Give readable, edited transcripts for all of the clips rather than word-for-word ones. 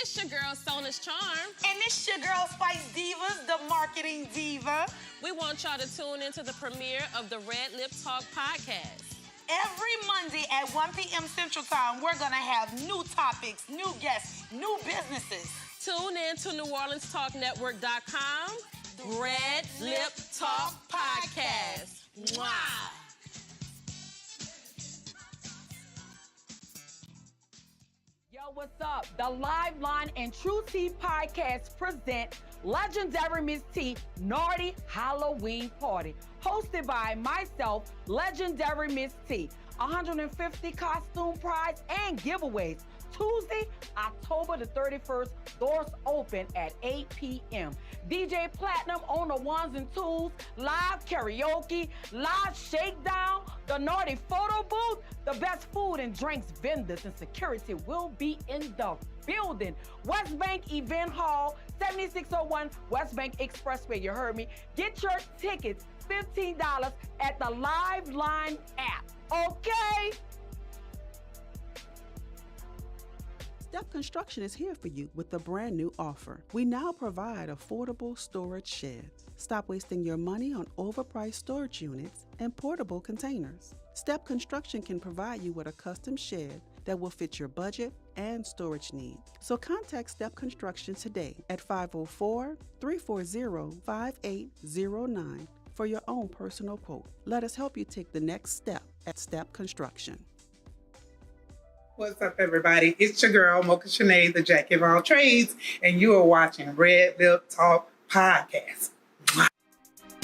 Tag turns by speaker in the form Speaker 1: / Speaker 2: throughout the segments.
Speaker 1: It's your girl, Sona's Charm.
Speaker 2: And it's your girl, Spice Divas, the marketing diva.
Speaker 1: We want y'all to tune into the premiere of the RedLip Talk podcast.
Speaker 2: Every Monday at 1 p.m. Central Time, we're going to have new topics, new guests, new businesses.
Speaker 1: Tune in to NewOrleansTalkNetwork.com. RedLip Talk Podcast. Mwah!
Speaker 3: Yo, what's up? The Live Line and True Tea Podcast present Legendary Miss T Naughty Halloween Party, hosted by myself, Legendary Miss T. 150 costume prize and giveaways. Tuesday, October the 31st, doors open at 8 p.m. DJ Platinum on the ones and twos, live karaoke, live shakedown, the naughty photo booth, the best food and drinks vendors and security will be in the building. West Bank Event Hall, 7601 West Bank Expressway, you heard me. Get your tickets, $15 at the Live Line app, okay?
Speaker 4: Step Construction is here for you with a brand new offer. We now provide affordable storage sheds. Stop wasting your money on overpriced storage units and portable containers. Step Construction can provide you with a custom shed that will fit your budget and storage needs. So contact Step Construction today at 504-340-5809 for your own personal quote. Let us help you take the next step at Step Construction.
Speaker 5: What's up, everybody? It's your girl, Mocha Shanae, the Jack of all trades, and you are watching RedLip Talk Podcast.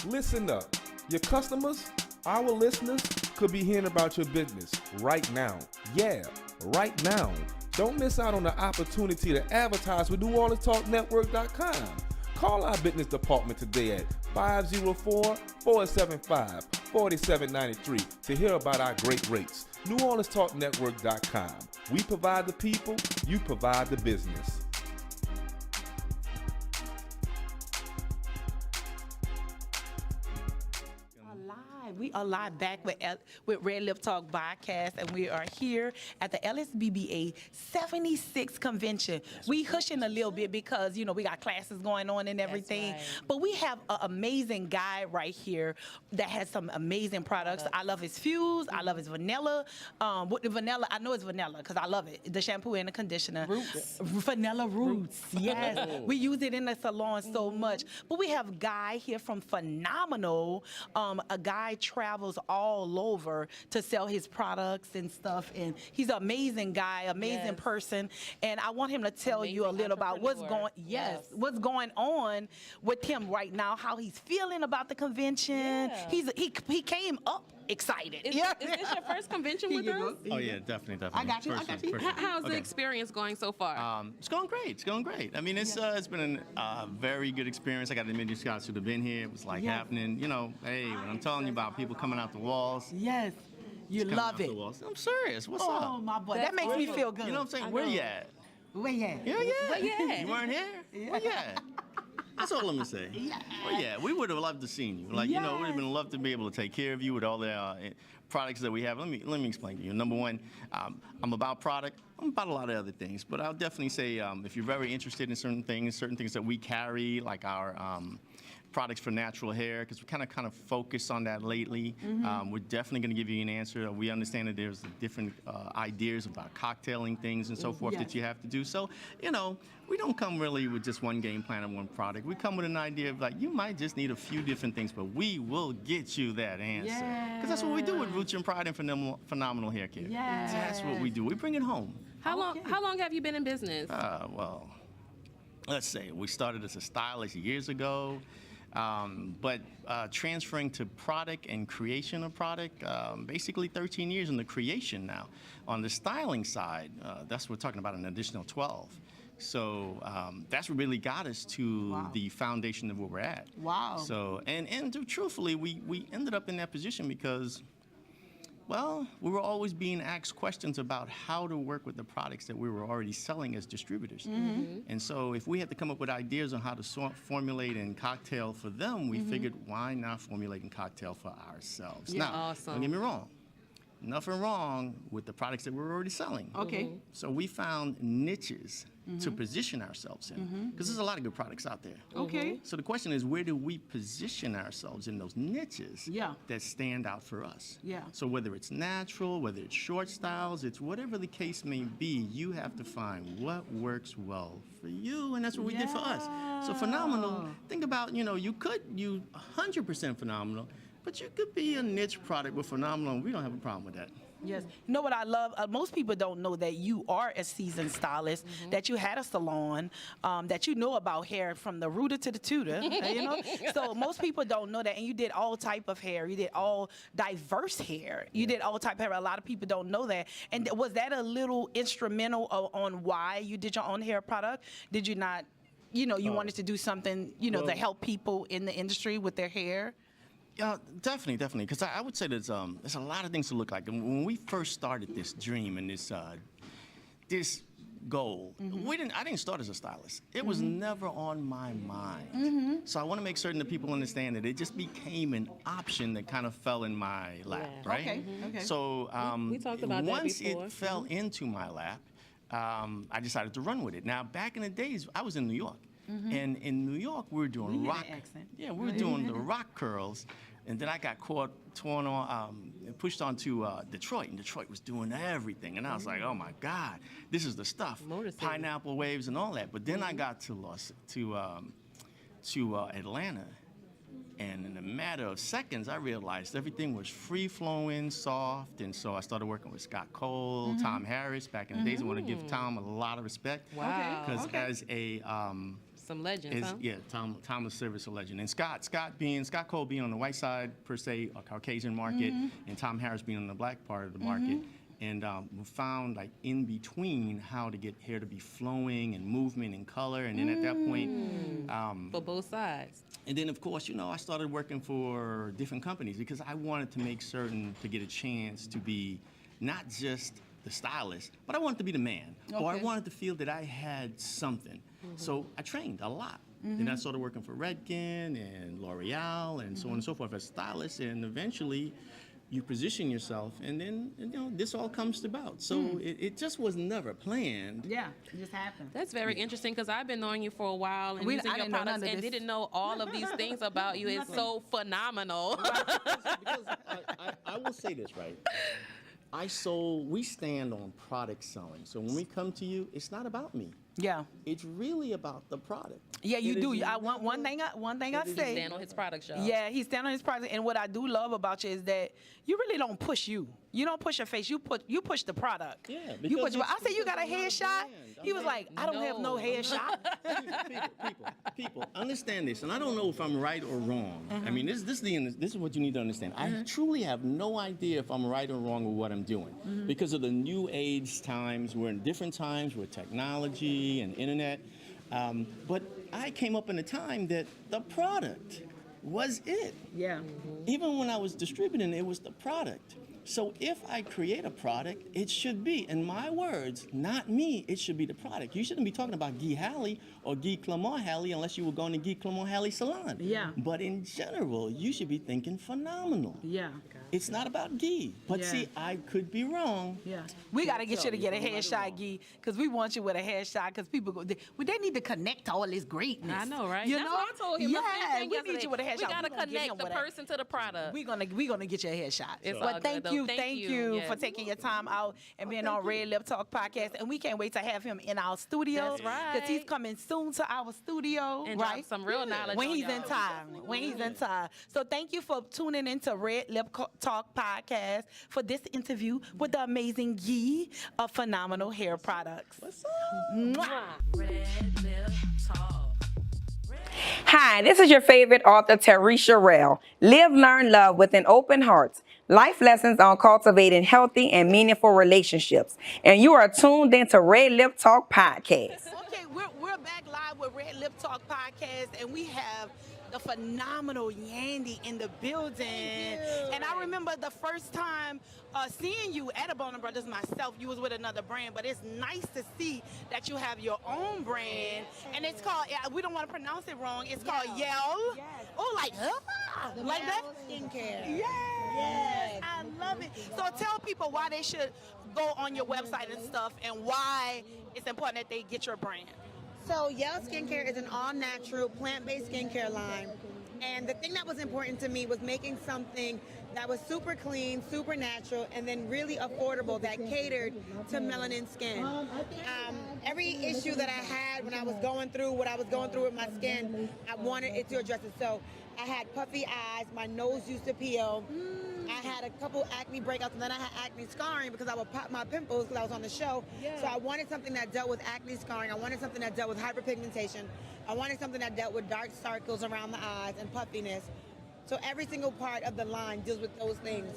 Speaker 6: Listen up. Your customers, our listeners, could be hearing about your business right now. Yeah, right now. Don't miss out on the opportunity to advertise with NewOrleansTalkNetwork.com. Call our business department today at 504-475-4793 to hear about our great rates. NewOrleansTalkNetwork.com. We provide the people, you provide the business.
Speaker 2: We are live back with RedLip Talk Podcast, and we are here at the LSBBA 76 convention. We hushing a little bit because, you know, we got classes going on and everything. Right. But we have an amazing guy right here that has some amazing products. I love his Fuse. I love his vanilla. With the vanilla, I know it's vanilla because I love it. The shampoo and the conditioner. Roots. Vanilla Roots. Yes. We use it in the salon so much. But we have a guy here from Phenomenal. A guy travels all over to sell his products and stuff, and he's an amazing guy, amazing person, and I want him to tell you a little about what's going on with him right now, how he's feeling about the convention. He came up excited.
Speaker 1: Is this your first convention with us?
Speaker 7: Oh yeah, definitely.
Speaker 2: I got you.
Speaker 1: How's the experience going so far?
Speaker 7: It's going great. It's going great. I mean, it's been a very good experience. I got to admit, you guys should have been here. It was like happening. You know, hey, when I'm telling you about people coming out the walls.
Speaker 2: Yes. You love it.
Speaker 7: I'm serious. What's up?
Speaker 2: Oh my boy, that makes me feel good.
Speaker 7: You know what I'm saying? Where you at?
Speaker 2: Where you at?
Speaker 7: Yeah.
Speaker 1: Where you at?
Speaker 7: You weren't here?
Speaker 2: Yeah.
Speaker 7: Where you at? That's all I'm gonna say. Well, yeah, we would have loved to seen you. Like, you know, we'd have been loved to be able to take care of you with all the products that we have. Let me explain to you. Number one, I'm about product. I'm about a lot of other things, but I'll definitely say if you're very interested in certain things that we carry, like our products for natural hair, because we kind of focus on that lately. We're definitely going to give you an answer. We understand that there's different ideas about cocktailing things and so forth that you have to do. So, you know, we don't come really with just one game plan and one product. We come with an idea of, like, you might just need a few different things, but we will get you that answer. Because that's what we do with Roots and Pride and Phenomenal Hair Care. That's what we do. We bring it home.
Speaker 1: How long have you been in business?
Speaker 7: Well, let's say we started as a stylist years ago. But transferring to product and creation of product, basically 13 years in the creation now. On the styling side, that's what we're talking about, an additional 12. So that's what really got us to the foundation of where we're at.
Speaker 2: Wow.
Speaker 7: So, and truthfully, we ended up in that position because, well, we were always being asked questions about how to work with the products that we were already selling as distributors. And so if we had to come up with ideas on how to formulate and cocktail for them, we figured, why not formulate and cocktail for ourselves? Now, don't get me wrong. nothing wrong with the products that we're already selling.
Speaker 3: Okay.
Speaker 7: So we found niches to position ourselves in, because there's a lot of good products out there.
Speaker 3: Okay.
Speaker 7: So the question is, where do we position ourselves in those niches
Speaker 3: Yeah.
Speaker 7: that stand out for us?
Speaker 3: Yeah.
Speaker 7: So whether it's natural, whether it's short styles, it's whatever the case may be, you have to find what works well for you, and that's what we did for us. So phenomenal. Think about, you 100% phenomenal, but you could be a niche product with phenomenal, and we don't have a problem with that.
Speaker 2: Yes. You know what I love? Most people don't know that you are a seasoned stylist, that you had a salon, that you know about hair from the rooter to the tutor, So most people don't know that. And you did all type of hair. You did all diverse hair. You did all type of hair. A lot of people don't know that. And was that a little instrumental on why you did your own hair product? Did you not, you wanted to do something, to help people in the industry with their hair?
Speaker 7: Yeah, definitely. Because I would say there's a lot of things to look like. And when we first started this dream and this goal, I didn't start as a stylist. It was never on my mind. So I want to make certain that people understand that it just became an option that kind of fell in my lap, right?
Speaker 3: Okay.
Speaker 7: So
Speaker 1: we talked about that
Speaker 7: once
Speaker 1: before.
Speaker 7: it fell into my lap, I decided to run with it. Now, back in the days, I was in New York. And in New York, we were doing rock. Yeah, we were doing the rock curls. And then I got pushed onto Detroit, and Detroit was doing everything. And I was like, oh my God, this is the stuff. Pineapple waves and all that. But then I got to Atlanta, and in a matter of seconds, I realized everything was free-flowing, soft, and so I started working with Scott Cole, Tom Harris. Back in the days, I want to give Tom a lot of respect.
Speaker 1: Wow.
Speaker 7: Because as a
Speaker 1: some legends, huh?
Speaker 7: Yeah, Tom was service a legend. And Scott Cole being on the white side, per se, a Caucasian market, and Tom Harris being on the black part of the market. And we found, like, in between how to get hair to be flowing and movement and color. And then at that point...
Speaker 1: for both sides.
Speaker 7: And then, of course, I started working for different companies because I wanted to make certain to get a chance to be not just the stylist, but I wanted to be the man. Or I wanted to feel that I had something. So I trained a lot. Then I started working for Redken and L'Oreal and so on and so forth as stylist. And eventually, you position yourself, and then this all comes about. So it just was never planned.
Speaker 2: Yeah, it just happened.
Speaker 1: That's very interesting because I've been knowing you for a while and using
Speaker 2: I
Speaker 1: your
Speaker 2: didn't know none
Speaker 1: products
Speaker 2: of
Speaker 1: and
Speaker 2: this.
Speaker 1: didn't know all of these things about you. It's so phenomenal.
Speaker 7: Because I will say this, right? We stand on product selling. So when we come to you, it's not about me.
Speaker 2: Yeah.
Speaker 7: It's really about the product.
Speaker 2: Yeah, you
Speaker 7: It
Speaker 2: do.
Speaker 7: is
Speaker 2: One thing I say.
Speaker 1: Stand on his products, y'all.
Speaker 2: Yeah, he stand on his product. And what I do love about you is that you really don't push you. You don't push your face. You push the product.
Speaker 7: Yeah,
Speaker 2: You
Speaker 7: because
Speaker 2: I said you got a
Speaker 7: it's a
Speaker 2: headshot.
Speaker 7: brand.
Speaker 2: He was like, I don't have no headshot.
Speaker 7: People, understand this, and I don't know if I'm right or wrong. I mean, this is what you need to understand. I truly have no idea if I'm right or wrong with what I'm doing because of the new age times. We're in different times with technology and internet. But I came up in a time that the product was it.
Speaker 2: Yeah.
Speaker 7: Even when I was distributing, it was the product. So if I create a product, it should be, in my words, not me, it should be the product. You shouldn't be talking about Guy Haley or Guy Clement Haley unless you were going to Guy Clement Haley salon.
Speaker 2: Yeah.
Speaker 7: But in general, you should be thinking phenomenal.
Speaker 2: Yeah.
Speaker 7: It's not about Guy. But see, I could be wrong.
Speaker 2: Yeah. We got to get you to get a headshot, Guy, because we want you with a headshot because people they need to connect to all this greatness.
Speaker 1: I know, right?
Speaker 2: You
Speaker 1: That's
Speaker 2: know?
Speaker 1: what I told him.
Speaker 2: Yeah, we need you with a headshot.
Speaker 1: We got to
Speaker 2: gonna give him
Speaker 1: connect the
Speaker 2: with a-
Speaker 1: person to the product.
Speaker 2: We're gonna get you a headshot.
Speaker 1: It's all
Speaker 2: But
Speaker 1: good,
Speaker 2: thank
Speaker 1: though.
Speaker 2: you
Speaker 1: Yes.
Speaker 2: for taking your time out and being on RedLip Talk podcast. And we can't wait to have him in our studio.
Speaker 1: That's right.
Speaker 2: Because he's coming soon to our studio.
Speaker 1: And
Speaker 2: right?
Speaker 1: drop some real knowledge
Speaker 2: when
Speaker 1: on
Speaker 2: he's in
Speaker 1: y'all.
Speaker 2: time. When he's in time. So thank you for tuning into RedLip Talk podcast for this interview with the amazing Guy of Phenomenal Hair Products. What's up?
Speaker 1: RedLip Talk.
Speaker 8: Hi, this is your favorite author, Teresha Rell. Live, learn, love with an open heart. Life lessons on cultivating healthy and meaningful relationships. And you are tuned into RedLip Talk podcast.
Speaker 2: Okay, we're back live with RedLip Lip Talk podcast, and we have the phenomenal Yandy in the building. And I remember the first time seeing you at a Bona Brothers myself, you was with another brand, but it's nice to see that you have your own brand. And it's called, we don't want to pronounce it wrong, it's called Yell.
Speaker 9: Yes.
Speaker 2: Oh, like, like that?
Speaker 9: Skincare.
Speaker 2: Yes, I love it. So tell people why they should go on your website and stuff, and why it's important that they get your brand.
Speaker 9: So Yell Skincare is an all-natural, plant-based skincare line. And the thing that was important to me was making something that was super clean, super natural, and then really affordable that catered to melanin skin. Every issue that I had when I was going through what I was going through with my skin, I wanted it to address it. So I had puffy eyes, my nose used to peel. I had a couple acne breakouts, and then I had acne scarring because I would pop my pimples because I was on the show. So I wanted something that dealt with acne scarring. I wanted something that dealt with hyperpigmentation. I wanted something that dealt with dark circles around the eyes and puffiness. So every single part of the line deals with those things.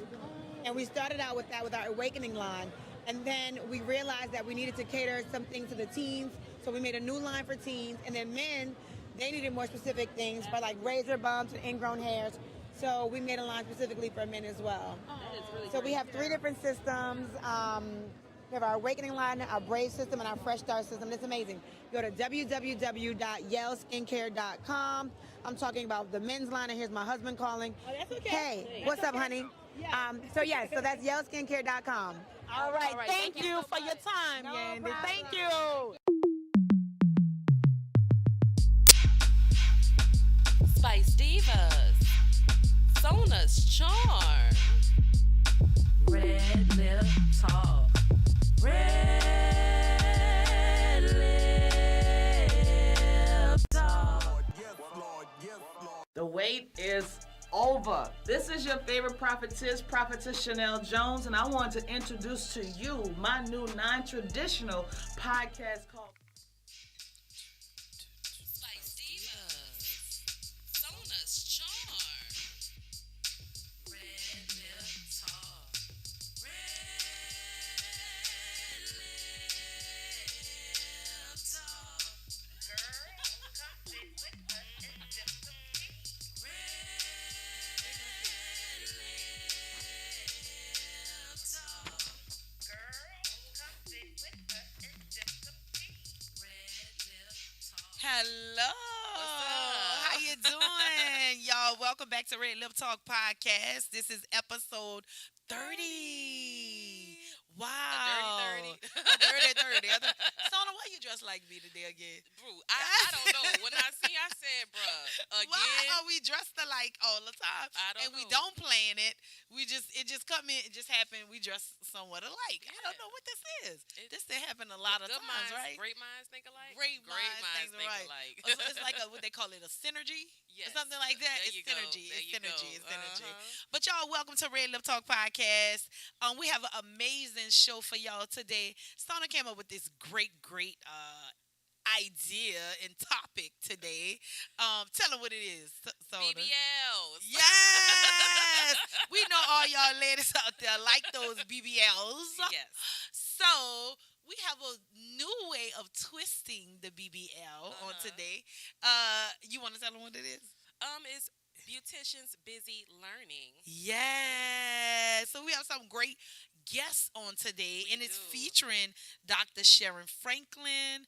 Speaker 9: And we started out with that with our Awakening line. And then we realized that we needed to cater some things to the teens. So we made a new line for teens. And then men, they needed more specific things for like razor bumps and ingrown hairs. So we made a line specifically for men as well. So we have 3 different systems. We have our Awakening line, our Brave system, and our Fresh Start system. It's amazing. Go to www.yellskincare.com. I'm talking about the men's line, and here's my husband calling.
Speaker 2: Oh, that's okay.
Speaker 9: Hey, what's up, honey? So that's yellskincare.com.
Speaker 2: All right. Thank you for your time, Yandy. Thank you.
Speaker 1: Spice Divas, Sona's Charm, Red Lip Talk, Red Lip Talk.
Speaker 10: The wait is over. This is your favorite prophetess Chanel Jones, and I want to introduce to you my new non-traditional podcast called
Speaker 1: Spice Divas, Sona's Charm, Red Lip Talk, Red Lip Talk. Girl, come sit with us and sip some tea. Red Lip Talk. Girl, come sit with us and sip some tea. Red Lip Talk.
Speaker 2: Hello.
Speaker 1: What's up?
Speaker 2: How you doing? Y'all, welcome back to Red Lip Talk podcast. This is episode 30. Wow.
Speaker 1: A dirty
Speaker 2: 30. Sona, why you dressed like me today again?
Speaker 1: Bro, I don't know. When I said, bruh, again.
Speaker 2: Why are we dressed alike all the time?
Speaker 1: I don't
Speaker 2: and we
Speaker 1: know.
Speaker 2: don't plan it. It just come in. It just happened. We dress somewhat alike. I don't know what this is. This did happen a lot of
Speaker 1: Good
Speaker 2: times,
Speaker 1: minds,
Speaker 2: right?
Speaker 1: Great minds think alike.
Speaker 2: Great minds think alike. So it's like what they call it, a synergy?
Speaker 1: Yes.
Speaker 2: Or something like that.
Speaker 1: There
Speaker 2: It's
Speaker 1: you go.
Speaker 2: synergy.
Speaker 1: There
Speaker 2: It's
Speaker 1: you
Speaker 2: synergy.
Speaker 1: go.
Speaker 2: It's synergy.
Speaker 1: Uh-huh.
Speaker 2: But y'all, welcome to Red Lip Talk podcast. We have an amazing show for y'all today. Sona came up with this great idea and topic today. Tell them what it is, Sona.
Speaker 1: BBLs.
Speaker 2: Yes! We know all y'all ladies out there like those BBLs.
Speaker 1: Yes.
Speaker 2: So we have a new way of twisting the BBL on today. You want to tell them what it is?
Speaker 1: It's Beauticians Busy Learning.
Speaker 2: Yeah. So we have some great guests on today, and it's
Speaker 1: do.
Speaker 2: featuring Dr. Sharon Franklin.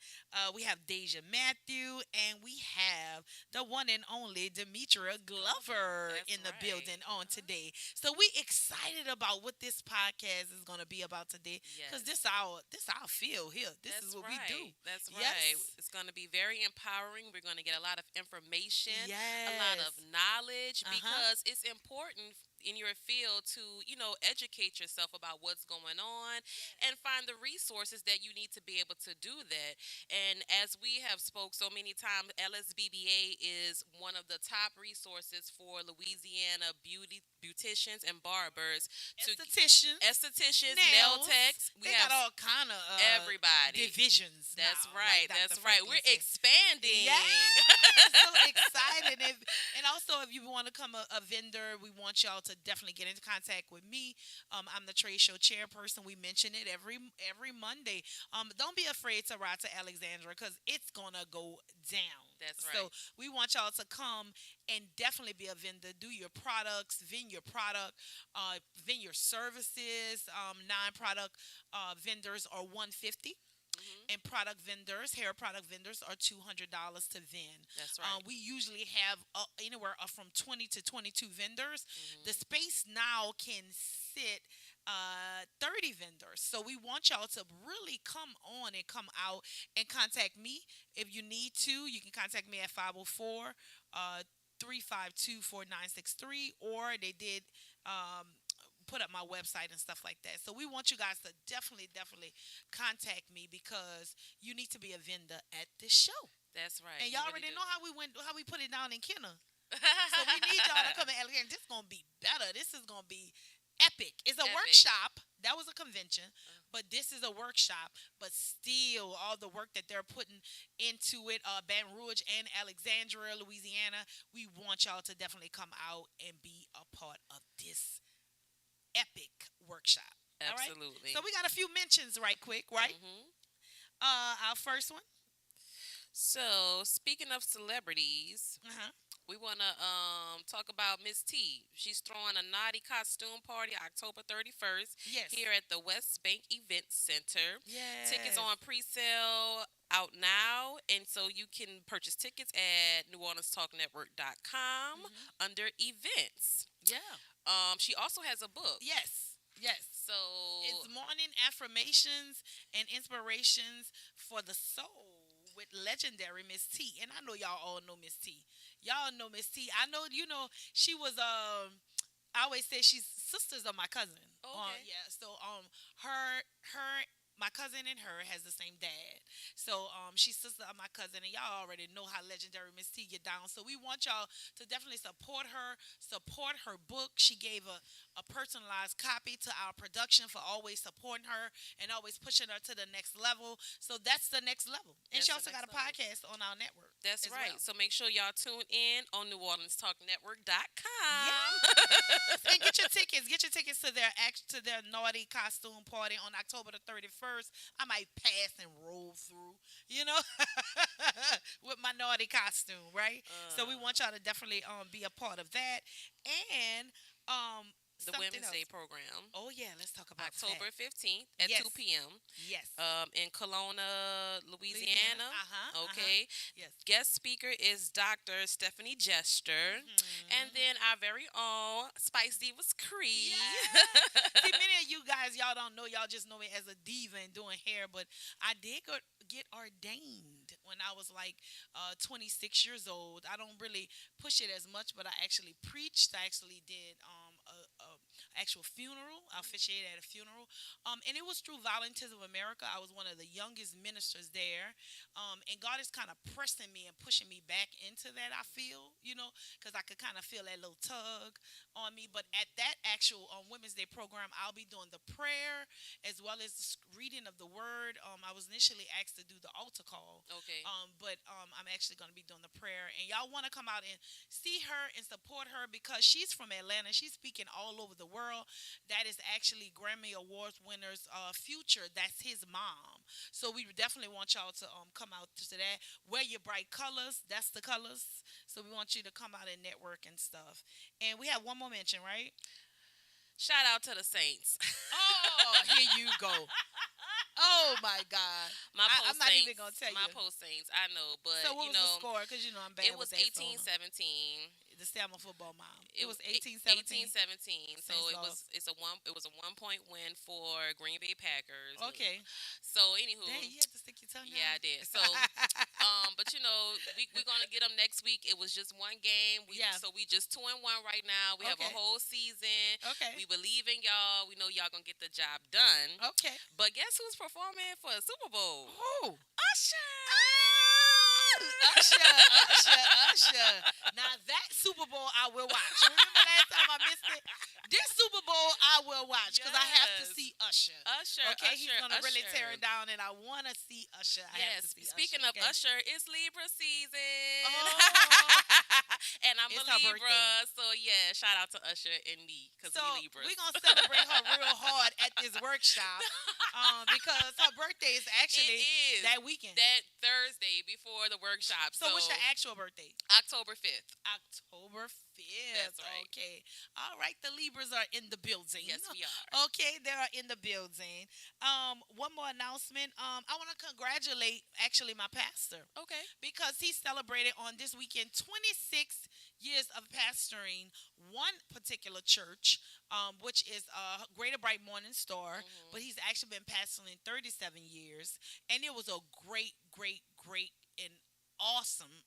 Speaker 2: We have Dasha Matthew, and we have the one and only Demetra Glover
Speaker 1: That's
Speaker 2: in the
Speaker 1: right.
Speaker 2: building on today. So we excited about what this podcast is going to be about today, because
Speaker 1: Yes.
Speaker 2: this our field here. This
Speaker 1: That's
Speaker 2: is what
Speaker 1: right.
Speaker 2: we do.
Speaker 1: That's right.
Speaker 2: Yes.
Speaker 1: It's going to be very empowering. We're going to get a lot of information, a
Speaker 2: Yes.
Speaker 1: lot of knowledge,
Speaker 2: Uh-huh.
Speaker 1: because it's important in your field to, educate yourself about what's going on and find the resources that you need to be able to do that. And as we have spoke so many times, LSBBA is one of the top resources for Louisiana beauticians and barbers. Estheticians, nail techs. We
Speaker 2: They
Speaker 1: have
Speaker 2: got all kind of
Speaker 1: everybody.
Speaker 2: divisions.
Speaker 1: That's
Speaker 2: now,
Speaker 1: right.
Speaker 2: like Dr.
Speaker 1: That's right.
Speaker 2: Franklin
Speaker 1: We're
Speaker 2: said.
Speaker 1: expanding.
Speaker 2: Yeah, so excited. And also, if you
Speaker 11: want to become a vendor, we want y'all to definitely get into contact with me. I'm the trade show chairperson. We mention it every Monday. Don't be afraid to ride to Alexandria because it's gonna go down.
Speaker 1: That's right.
Speaker 11: So we want y'all to come and definitely be a vendor. Do your products, vend your product, vend your services. Non-product vendors are $150. And product vendors, hair product vendors, are $200 to vend.
Speaker 1: That's right.
Speaker 11: We usually have anywhere from 20 to 22 vendors. The space now can sit 30 vendors. So we want y'all to really come on and come out and contact me. If you need to, you can contact me at 504 352 4963, or they did put up my website and stuff like that. So we want you guys to definitely contact me because you need to be a vendor at this show.
Speaker 1: That's right.
Speaker 11: And y'all already know how we put it down in Kenner. So we need y'all to come in Alexandria. This is gonna be better. This is gonna be epic. It's a workshop. That was a convention, but this is a workshop. But still, all the work that they're putting into it, Baton Rouge and Alexandria, Louisiana, we want y'all to definitely come out and be a part of this epic workshop.
Speaker 1: Absolutely.
Speaker 11: All right? So we got a few mentions right quick, right? Our first one.
Speaker 1: So speaking of celebrities, we want to talk about Miss T. She's throwing a naughty costume party October 31st here at the West Bank Event Center. Tickets on pre-sale out now, and so you can purchase tickets at NewOrleansTalkNetwork.com under events. She also has a book.
Speaker 11: Yes.
Speaker 1: So
Speaker 11: it's morning affirmations and inspirations for the soul with legendary Miss T. And I know y'all all know Miss T. Y'all know Miss T. I know, she was, I always say she's sisters of my cousin. So, my cousin and her has the same dad. So she's sister of my cousin, and y'all already know how legendary Miss T get down. So we want y'all to definitely support her book. She gave a personalized copy to our production for always supporting her and always pushing her to the next level. So that's the next level. And she also got a podcast on our network.
Speaker 1: That's right. Well. So make sure y'all tune in on NewOrleansTalkNetwork.com.
Speaker 11: Yes. And get your tickets. Get your tickets to their naughty costume party on October the 31st. I might pass and roll through, with my naughty costume, right? So we want y'all to definitely be a part of that. And
Speaker 1: the Women's Day program.
Speaker 11: Oh, yeah. Let's talk about
Speaker 1: October 15th at 2 p.m.
Speaker 11: Yes.
Speaker 1: In Kelowna, Louisiana. Okay.
Speaker 11: Yes.
Speaker 1: Guest speaker is Dr. Stephanie Jester. And then our very own Spice Divas Kree.
Speaker 11: See, many of you guys, y'all don't know. Y'all just know me as a diva and doing hair. But I did get ordained when I was like 26 years old. I don't really push it as much, but I actually preached. I actually did a actual funeral. I officiated at a funeral. And it was through Volunteers of America. I was one of the youngest ministers there. And God is kind of pressing me and pushing me back into that, I feel, because I could kind of feel that little tug on me. But at that actual Women's Day program, I'll be doing the prayer as well as the reading of the word. I was initially asked to do the altar call.
Speaker 1: Okay.
Speaker 11: But I'm actually going to be doing the prayer. And y'all want to come out and see her and support her because she's from Atlanta. She's speaking all over the world. That is actually Grammy Awards winner's Future. That's his mom. So we definitely want y'all to come out to that. Wear your bright colors. That's the colors. So we want you to come out and network and stuff. And we have one more mention, right?
Speaker 1: Shout out to the Saints.
Speaker 11: Oh, here you go. Oh my God! I'm not even gonna tell you.
Speaker 1: My post Saints, I know, but
Speaker 11: so what was the score? Because I'm bad.
Speaker 1: It was
Speaker 11: with that
Speaker 1: 18-17.
Speaker 11: The Selma football mom. It was
Speaker 1: 18-17.
Speaker 11: 18-17.
Speaker 1: So it was a 1-point win for Green Bay Packers.
Speaker 11: Okay.
Speaker 1: So anywho,
Speaker 11: dang, you had to stick your tongue out.
Speaker 1: Yeah, I did. So but we're gonna get them next week. It was just one game. So we just 2-1 right now. We have a whole season.
Speaker 11: Okay.
Speaker 1: We believe in y'all. We know y'all gonna get the job done.
Speaker 11: Okay.
Speaker 1: But guess who's performing for a Super Bowl?
Speaker 11: Who?
Speaker 1: Usher.
Speaker 11: Usher. Now that Super Bowl I will watch. Remember last time I missed it? This Super Bowl I will watch because I have to see Usher. Okay, he's gonna really tear it down, and I want to see Usher. I have to see
Speaker 1: Speaking
Speaker 11: Usher,
Speaker 1: of Usher, it's Libra season,
Speaker 11: Oh.
Speaker 1: and I'm
Speaker 11: It's
Speaker 1: a
Speaker 11: her
Speaker 1: Libra,
Speaker 11: birthday.
Speaker 1: so yeah, shout out to Usher and me because
Speaker 11: So
Speaker 1: we Libras.
Speaker 11: we're gonna celebrate her real hard at this workshop, because her birthday is
Speaker 1: It
Speaker 11: actually
Speaker 1: is
Speaker 11: that weekend.
Speaker 1: that Thursday before the workshop.
Speaker 11: So what's your actual birthday?
Speaker 1: October 5th.
Speaker 11: October 5th.
Speaker 1: That's right.
Speaker 11: Okay. All right. The Libras are in the building.
Speaker 1: Yes, we are.
Speaker 11: Okay, they are in the building. One more announcement. I want to congratulate actually my pastor
Speaker 1: Okay.
Speaker 11: because he celebrated on this weekend 26 years of pastoring one particular church, which is Greater Bright Morning Star. But he's actually been pastoring 37 years, and it was a great, great, great, and awesome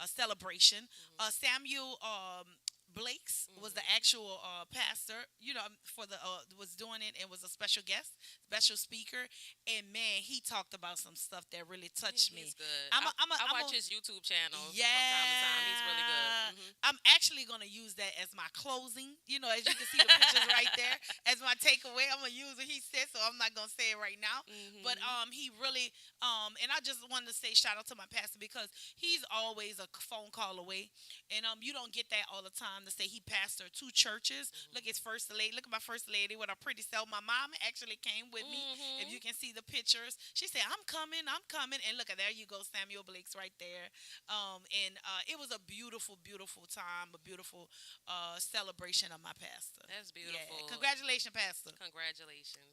Speaker 11: a celebration. Samuel Blake's was the actual pastor, for the was doing it and was a special guest, special speaker, and man, he talked about some stuff that really touched me.
Speaker 1: He's good.
Speaker 11: I
Speaker 1: watch his YouTube channel
Speaker 11: Yeah,
Speaker 1: from time to time. He's really good.
Speaker 11: I'm actually gonna use that as my closing. As you can see the pictures right there, as my takeaway. I'm gonna use what he said, so I'm not gonna say it right now. But he really and I just wanted to say shout out to my pastor because he's always a phone call away, and you don't get that all the time to say he pastored two churches. Look, his first lady. Look at my first lady with a pretty self. My mom actually came with me. If you can see the pictures, she said, I'm coming, and look at there you go, Samuel Blake's right there. And it was a beautiful, beautiful time, a beautiful celebration of my pastor.
Speaker 1: That's beautiful.
Speaker 11: Yeah. Congratulations, Pastor.
Speaker 1: Congratulations.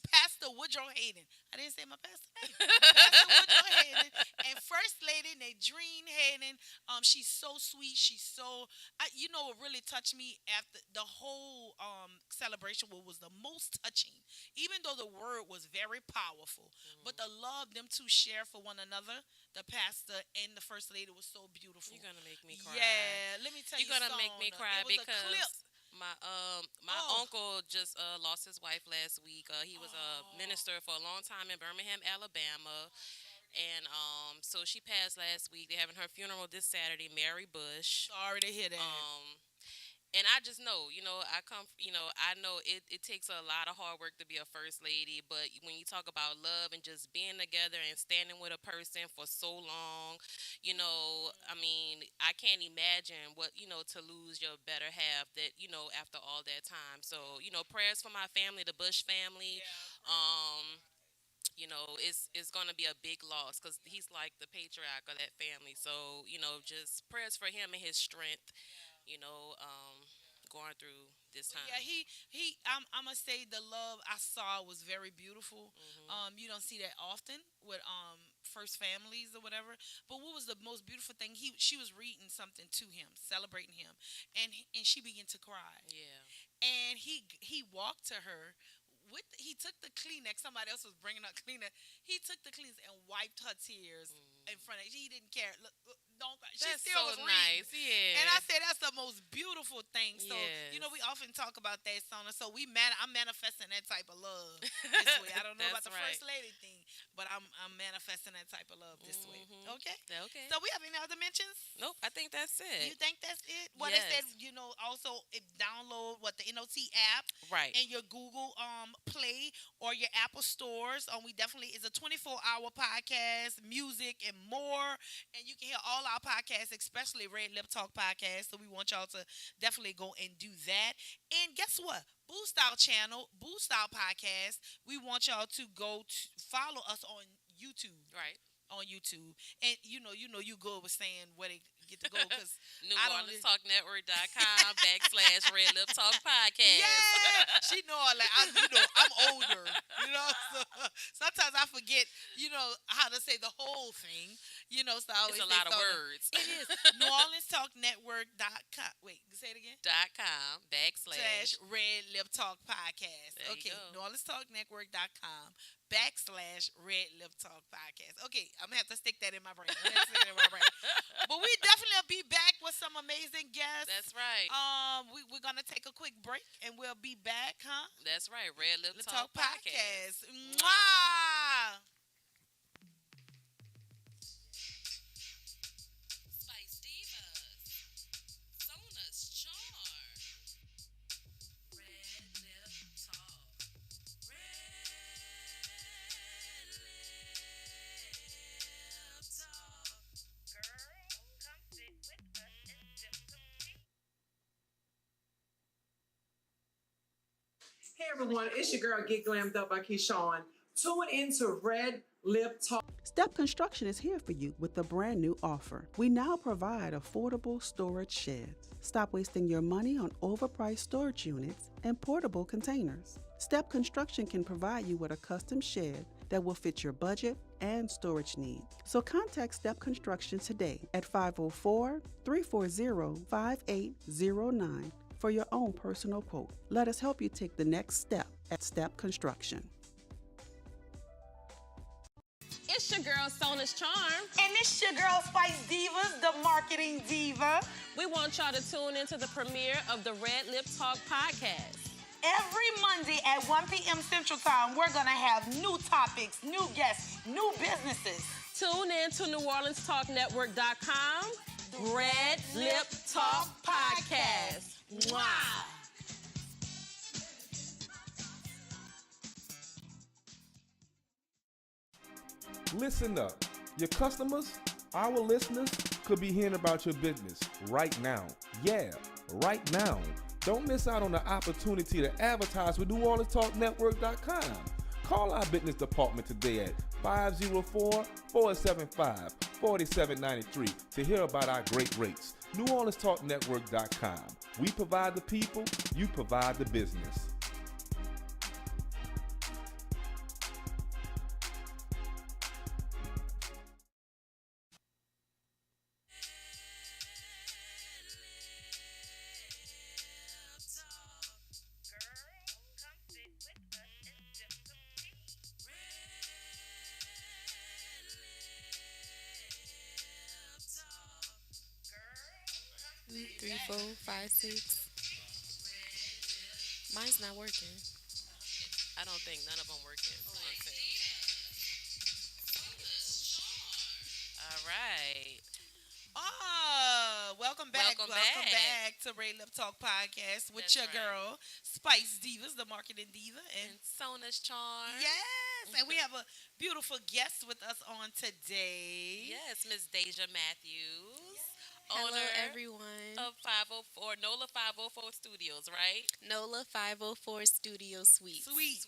Speaker 11: Pastor Woodrow Hayden. I didn't say my pastor name. Pastor Woodrow Hayden and First Lady Nadreen Hayden. She's so sweet. She's so, what really touched me after the whole celebration, what was the most touching, even though the word was very powerful, but the love them two share for one another, the pastor and the First Lady, was so beautiful.
Speaker 1: You're gonna make me cry.
Speaker 11: Yeah, let me tell you,
Speaker 1: You're gonna make me cry
Speaker 11: it was a clip.
Speaker 1: because my uncle just lost his wife last week. He was a minister for a long time in Birmingham, Alabama. And so she passed last week. They're having her funeral this Saturday, Mary Bush.
Speaker 11: Sorry to hear that.
Speaker 1: And I just know, I know it takes a lot of hard work to be a first lady, but when you talk about love and just being together and standing with a person for so long, I mean, I can't imagine what, to lose your better half that, after all that time. So, prayers for my family, the Bush family. It's going to be a big loss because he's like the patriarch of that family. So, just prayers for him and his strength, going through this time.
Speaker 11: Yeah, I'm gonna say the love I saw was very beautiful. You don't see that often with first families or whatever. But what was the most beautiful thing? She was reading something to him, celebrating him, and she began to cry.
Speaker 1: Yeah.
Speaker 11: And he walked to her. He took the Kleenex. Somebody else was bringing up Kleenex. He took the Kleenex and wiped her tears in front of her. He didn't care. Look, don't cry. She
Speaker 1: That's
Speaker 11: still
Speaker 1: so
Speaker 11: was
Speaker 1: nice.
Speaker 11: reading.
Speaker 1: Yeah.
Speaker 11: And I said that's the most beautiful thing. So
Speaker 1: Yes.
Speaker 11: we often talk about that, Sona. So I'm manifesting that type of love this way. I don't know about
Speaker 1: That's
Speaker 11: the
Speaker 1: right.
Speaker 11: first lady thing, but I'm manifesting that type of love this way. Okay.
Speaker 1: Okay.
Speaker 11: So we have any other mentions?
Speaker 1: Nope, I think that's it.
Speaker 11: You think that's it? Well,
Speaker 1: Yes.
Speaker 11: they said, also download the NOT app
Speaker 1: Right.
Speaker 11: in your Google Play or your Apple stores. We definitely is a 24-hour podcast, music, and more. And you can hear all our podcasts, especially RedLip Talk podcast. So we want y'all to definitely go and do that. And guess what? Boost Our channel, Boost Our podcast. We want y'all to go to follow us on YouTube.
Speaker 1: Right.
Speaker 11: On YouTube. And you good with saying where they get to go because
Speaker 1: NewOrleansTalkNetwork.com / RedLip Talk Podcast.
Speaker 11: Yeah, she know all that. I'm older. So sometimes I forget, how to say the whole thing. So I always
Speaker 1: It's a lot of words.
Speaker 11: It is NewOrleansTalkNetwork.com. Wait, say it again.
Speaker 1: .com /
Speaker 11: RedLip Talk Podcast.
Speaker 1: There
Speaker 11: Okay,
Speaker 1: you go.
Speaker 11: NewOrleansTalkNetwork.com / RedLip Talk Podcast. Okay, I'm gonna have to stick that in my brain. But we definitely will be back with some amazing guests.
Speaker 1: That's right.
Speaker 11: We're gonna take a quick break and we'll be back, huh?
Speaker 1: That's right. RedLip
Speaker 11: The
Speaker 1: Talk Podcast.
Speaker 11: Mwah!
Speaker 1: Spice Divas. Sona's Charm. RedLip Talk. RedLip Talk.
Speaker 8: Girl, come sit with us and sip
Speaker 12: everyone, it's your girl Get Glammed Up by Keyshawn. Tune into Red Lip Talk.
Speaker 4: Step Construction is here for you with a brand new offer. We now provide affordable storage sheds. Stop wasting your money on overpriced storage units and portable containers. Step Construction can provide you with a custom shed that will fit your budget and storage needs. So contact Step Construction today at 504-340-5809 for your own personal quote. Let us help you take the next step at Step Construction.
Speaker 13: It's your girl, Sona's Charm.
Speaker 14: And it's your girl, Spice Divas, the marketing diva.
Speaker 13: We want y'all to tune into the premiere of the RedLip Talk podcast.
Speaker 14: Every Monday at 1 p.m. Central Time, we're going to have new topics, new guests, new businesses.
Speaker 13: Tune in to NewOrleansTalkNetwork.com. Red Lip Talk Podcast. Wow.
Speaker 6: Listen up. Your customers, our listeners, could be hearing about your business right now. Yeah, right now. Don't miss out on the opportunity to advertise with NewOrleansTalkNetwork.com. Call our business department today at 504-475-4793 to hear about our great rates. NewOrleansTalkNetwork.com. We provide the people, you provide the business.
Speaker 1: Three, four, five, six. Mine's not working. I don't think none of them working. All right.
Speaker 11: Welcome back.
Speaker 1: Welcome
Speaker 11: back to RedLip Talk Podcast with
Speaker 1: That's
Speaker 11: your
Speaker 1: right.
Speaker 11: girl, Spice Divas, the marketing diva.
Speaker 1: And Sona's Charm.
Speaker 11: Yes, and we have a beautiful guest with us on today.
Speaker 1: Yes, Miss Dasha Matthews.
Speaker 15: Hello,
Speaker 1: Owner
Speaker 15: everyone.
Speaker 1: of 504 NOLA 504 Studios, right?
Speaker 15: NOLA 504 Studio Suites.
Speaker 11: Sweet.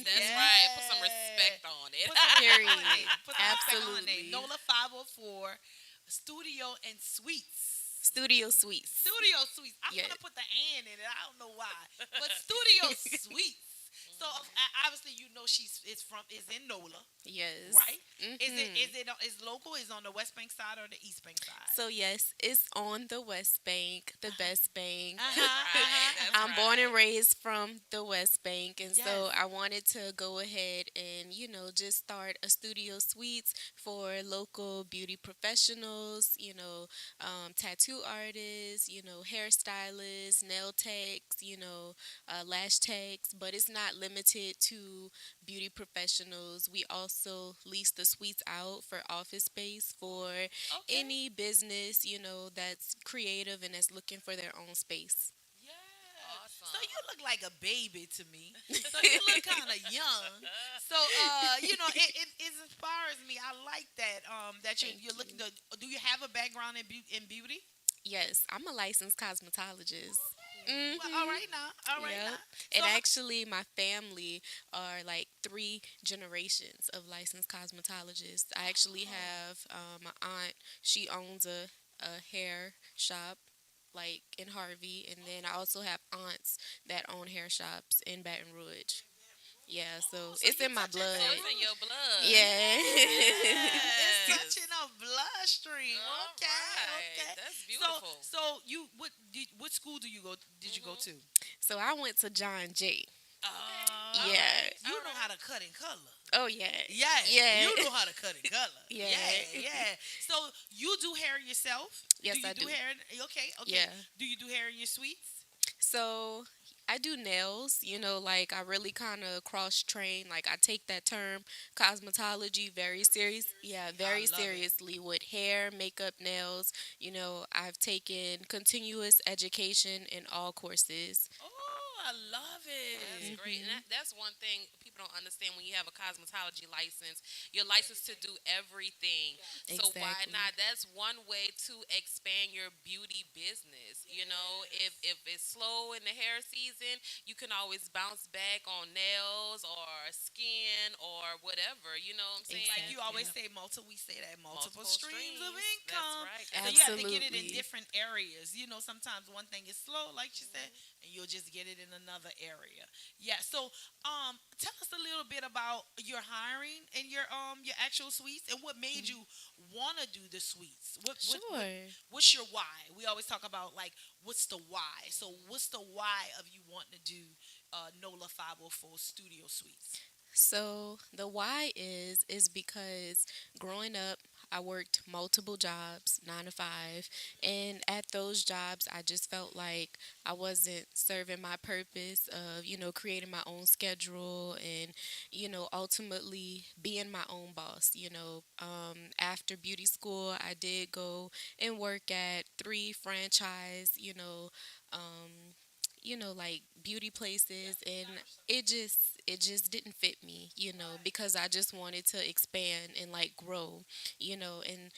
Speaker 1: That's right. Put some respect on it.
Speaker 11: Put some
Speaker 15: Period.
Speaker 11: respect on it. Put some respect on it.
Speaker 15: Absolutely.
Speaker 11: NOLA 504 Studio and Suites.
Speaker 15: Studio Suites.
Speaker 11: Studio Suites. I'm
Speaker 15: Yeah.
Speaker 11: gonna put the "and" in it. I don't know why, but Studio Suites. So obviously you know is in NOLA,
Speaker 15: Yes.
Speaker 11: right?
Speaker 15: Mhm.
Speaker 11: Is local? Is on the West Bank side or the East Bank side?
Speaker 15: So yes, it's on the West Bank, the best bank.
Speaker 1: That's
Speaker 15: I'm born and
Speaker 1: right.
Speaker 15: raised from the West Bank, and so
Speaker 11: Yes.
Speaker 15: I wanted to go ahead and just start a studio suites for local beauty professionals, tattoo artists, hairstylists, nail techs, lash techs, but it's not limited to beauty professionals. We also lease the suites out for office space for any business, that's creative and that's looking for their own space.
Speaker 11: Yeah.
Speaker 1: Awesome.
Speaker 11: So you look like a baby to me. So you look kind of young. So it inspires me. I like that. That you're looking to. Do you have a background in beauty?
Speaker 15: Yes, I'm a licensed cosmetologist.
Speaker 11: Well, all right now.
Speaker 15: Yep. And actually, my family are like 3 generations of licensed cosmetologists. I actually have my aunt. She owns a hair shop, like in Harvey, and then I also have aunts that own hair shops in Baton Rouge. Yeah, so it's in my blood.
Speaker 1: So it's in your blood.
Speaker 15: Yeah.
Speaker 11: It's touching a bloodstream.
Speaker 1: All
Speaker 11: Okay.
Speaker 1: right. That's beautiful.
Speaker 11: So you what school did you go to?
Speaker 15: So I went to John Jay.
Speaker 11: Oh,
Speaker 15: Yeah.
Speaker 11: You know how to cut in color.
Speaker 15: Oh yeah.
Speaker 11: Yeah.
Speaker 15: Yeah.
Speaker 11: You know how to cut in color.
Speaker 15: Yeah.
Speaker 11: Yeah. So you do hair yourself?
Speaker 15: Yes,
Speaker 11: do you
Speaker 15: I do.
Speaker 11: hair? Okay.
Speaker 15: Yeah.
Speaker 11: Do you do hair in your suites?
Speaker 15: So I do nails, like I really kind of cross train. Like I take that term cosmetology very serious. Yeah, very seriously with hair, makeup, nails. I've taken continuous education in all courses.
Speaker 11: Oh, I love
Speaker 1: That's
Speaker 11: it.
Speaker 1: great. And that's one thing people don't understand when you have a cosmetology license. You're licensed to do everything. So why
Speaker 15: Exactly.
Speaker 1: not? That's one way to expand your beauty business. You know, if it's slow in the hair season, you can always bounce back on nails or skin or whatever. You know what I'm saying?
Speaker 11: Like
Speaker 1: You
Speaker 11: you always
Speaker 1: have
Speaker 11: say, we say that multiple
Speaker 1: multiple
Speaker 11: streams of
Speaker 1: streams. That's
Speaker 11: income.
Speaker 1: right.
Speaker 11: So
Speaker 1: That's
Speaker 11: you have to get it in
Speaker 15: Absolutely.
Speaker 11: different areas. You know, sometimes one thing is slow, like she said, and you'll just get it in another area. Yeah. So, tell us a little bit about your hiring and your actual suites and what made you want to do the suites.
Speaker 15: Sure.
Speaker 11: What's your why? We always talk about like what's the why. So what's the why of you wanting to do NOLA 504 studio suites?
Speaker 15: So the why is because growing up I worked multiple jobs, 9 to 5, and at those jobs I just felt like I wasn't serving my purpose of, creating my own schedule and, ultimately being my own boss. After beauty school, I did go and work at 3 franchise, like beauty places, and it just didn't fit me, because I just wanted to expand and like grow, and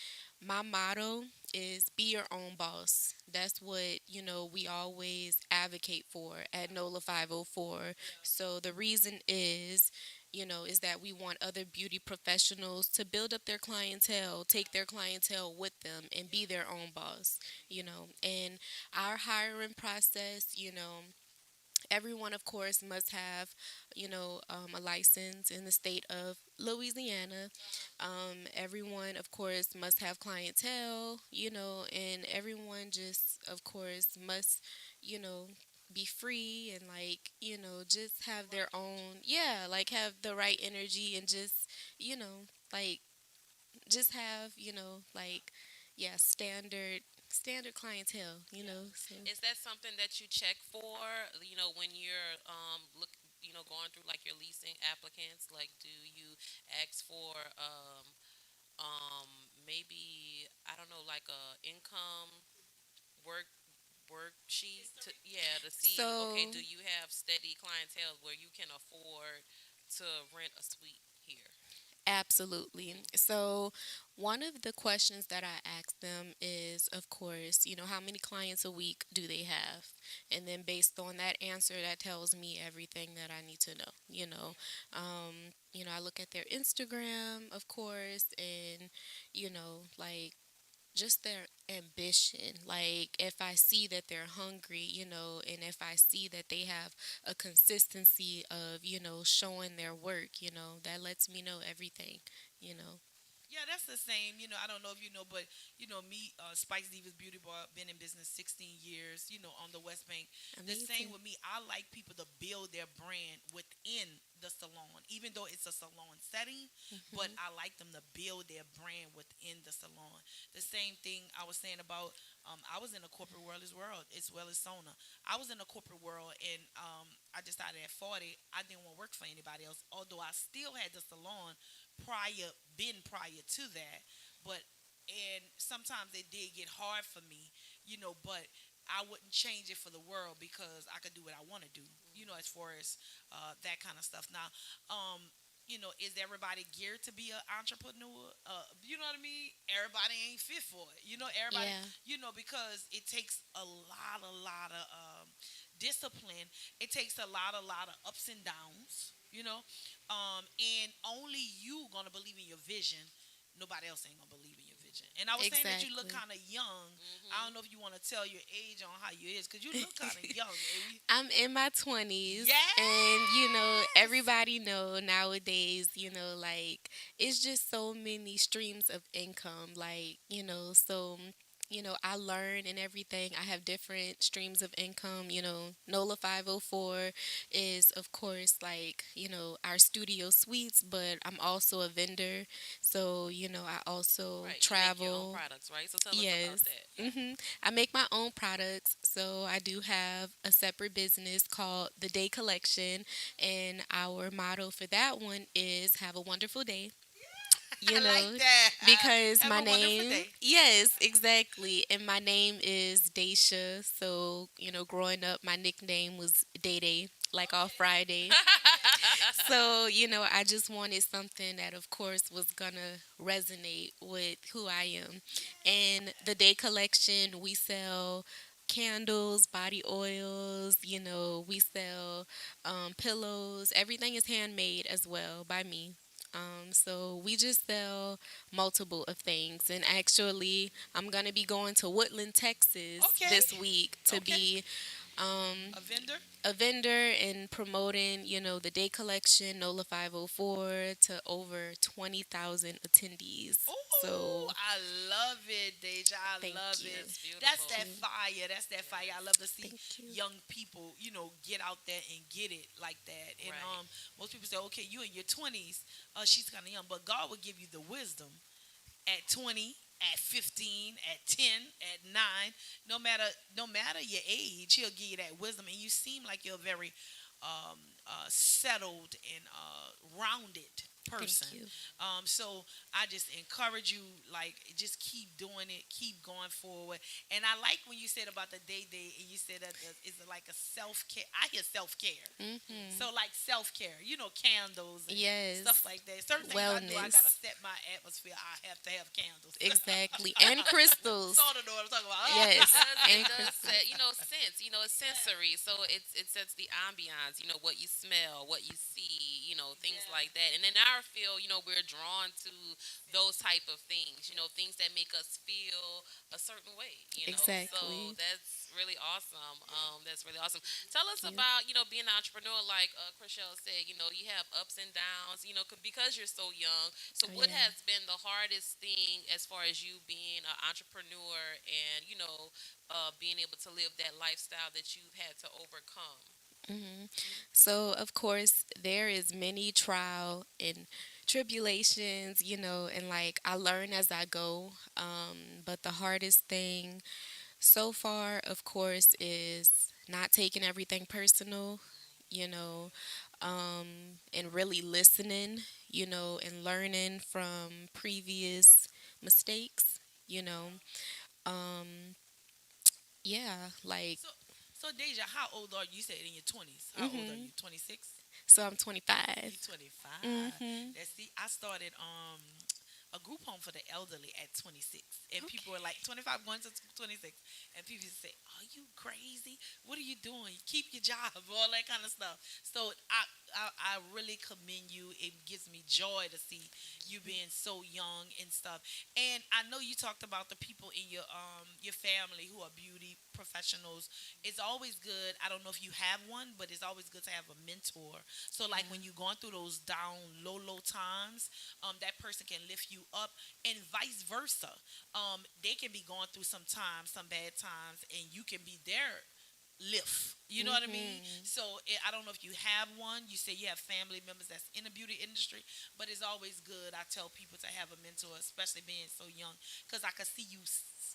Speaker 15: my motto is be your own boss. That's what, we always advocate for at NOLA 504. So the reason is that we want other beauty professionals to build up their clientele, take their clientele with them, and be their own boss, and our hiring process, everyone, of course, must have, a license in the state of Louisiana. Everyone, of course, must have clientele, and everyone just, of course, must, you know, be free and like, just have their own, yeah, like have the right energy and just, like just have, like, yeah, standard clientele, so.
Speaker 1: Is that something that you check for? When you're going through like your leasing applicants. Like, do you ask for maybe I don't know, like a income work worksheet to, yeah, to see, okay,
Speaker 15: So
Speaker 1: do you have steady clientele where you can afford to rent a suite here?
Speaker 15: absolutely. So, one of the questions that I ask them is, of course, how many clients a week do they have? And then, based on that answer, that tells me everything that I need to know. I look at their Instagram, of course, and, like, just their ambition. Like, if I see that they're hungry, and if I see that they have a consistency of, showing their work, that lets me know everything, you know.
Speaker 11: Yeah, that's the same. I don't know if you know, but me, Spike's Divas Beauty Bar, been in business 16 years. On the West Bank. The same
Speaker 15: Amazing.
Speaker 11: with me. I like people to build their brand within the salon, even though it's a salon setting. But
Speaker 15: Hmm.
Speaker 11: I like them to build their brand within the salon. The same thing I was saying about. I was in the corporate world as well as Sona. I was in the corporate world, and I decided at 40 I didn't want to work for anybody else. Although I still had the salon prior to that, but and sometimes it did get hard for me, but I wouldn't change it for the world because I could do what I want to do, as far as that kind of stuff. Now, is everybody geared to be an entrepreneur? You know what I mean? Everybody ain't fit for it. Everybody,
Speaker 15: Yeah,
Speaker 11: because it takes a lot of discipline. It takes a lot of ups and downs. And only you gonna believe in your vision. Nobody else ain't gonna believe in your vision. And I was saying that you look
Speaker 15: exactly.
Speaker 11: kind of young. I don't know if you want to tell your age on how you is, because you look kind of young, baby.
Speaker 15: I'm in my 20s, and
Speaker 11: Yes.
Speaker 15: everybody know nowadays, like it's just so many streams of income, like, so I learn and everything. I have different streams of income. NOLA 504 is, of course, like, our studio suites, but I'm also a vendor. So, I also
Speaker 1: Right, you make your own
Speaker 15: travel.
Speaker 1: products, right? So tell us about
Speaker 15: Yes.
Speaker 1: that. Yeah.
Speaker 15: I make my own products. So I do have a separate business called The Day Collection. And our motto for that one is have a wonderful day. you
Speaker 11: I like
Speaker 15: know,
Speaker 11: that.
Speaker 15: because
Speaker 11: Have
Speaker 15: my
Speaker 11: a wonderful
Speaker 15: name,
Speaker 11: day.
Speaker 15: yes, exactly. And my name is Dasha. So, growing up, my nickname was Day Day, like all Friday. So, I just wanted something that, of course, was gonna resonate with who I am. And the Day collection, we sell candles, body oils, we sell pillows. Everything is handmade as well by me. So we just sell multiple of things. And actually, I'm going to be going to Woodland, Texas
Speaker 11: Okay.
Speaker 15: this week to
Speaker 11: Okay.
Speaker 15: be
Speaker 11: A vendor?
Speaker 15: a vendor and promoting, the day collection, NOLA 504, to over 20,000 attendees.
Speaker 11: Oh,
Speaker 15: So
Speaker 11: I love it, Deja. I
Speaker 15: thank
Speaker 11: love
Speaker 15: you.
Speaker 11: it. That's
Speaker 15: Thank
Speaker 11: that
Speaker 15: you.
Speaker 11: fire. That's that fire. I love to see
Speaker 15: Thank you.
Speaker 11: young people, get out there and get it like that. And
Speaker 1: Right.
Speaker 11: most people say, okay, you in your 20s, she's kind of young, but God will give you the wisdom at 20, at 15, at 10, at 9, no matter your age, he'll give you that wisdom. And you seem like you're a very settled and rounded person.
Speaker 15: Thank you.
Speaker 11: So I just encourage you, like, just keep doing it, keep going forward. And I like when you said about the day, and you said that it's like a self care. I hear self care.
Speaker 15: Hmm.
Speaker 11: So like self care, candles and
Speaker 15: Yes.
Speaker 11: stuff like that. Certain things I do, I
Speaker 15: Wellness.
Speaker 11: gotta set my atmosphere. I have to have candles.
Speaker 15: Exactly. And crystals.
Speaker 11: Sort of know what I'm talking about.
Speaker 15: Yes.
Speaker 1: It
Speaker 15: And
Speaker 1: does
Speaker 15: crystals.
Speaker 1: set, sense. It's sensory, so it sets the ambiance. What you smell, what you see, things like that. And in our field, we're drawn to those type of things. Things that make us feel a certain way.
Speaker 15: Exactly.
Speaker 1: So that's really awesome. That's really awesome. Tell us
Speaker 15: Thank you.
Speaker 1: about being an entrepreneur. Like Chriselle said, you have ups and downs. Because you're so young. So
Speaker 15: Oh,
Speaker 1: what
Speaker 15: yeah.
Speaker 1: has been the hardest thing as far as you being an entrepreneur and being able to live that lifestyle that you've had to overcome?
Speaker 15: Hmm. So, of course, there is many trial and tribulations, and like I learn as I go. But the hardest thing so far, of course, is not taking everything personal, you know, and really listening, and learning from previous mistakes, you know. Um, yeah, like,
Speaker 11: So Deja, how old are you? You said in your 20s. How old are
Speaker 15: hmm
Speaker 11: you? 26.
Speaker 15: so I'm 25.
Speaker 11: You 25.
Speaker 15: Hmm.
Speaker 11: Let's see. I started a group home for the elderly at 26, and people were like 25 going to 26, and people used to say, "Are you crazy? What are you doing? Keep your job," all that kind of stuff. So I really commend you. It gives me joy to see you being so young and stuff. And I know you talked about the people in your family who are beauty professionals. It's always good. I don't know if you have one, but it's always good to have a mentor. So like when you're going through those down low times, that person can lift you up, and vice versa. They can be going through some times, some bad times, and you can be their lift. You know what I mean? So I don't know if you have one. You say you have family members that's in the beauty industry, but it's always good. I tell people to have a mentor, especially being so young, because I can see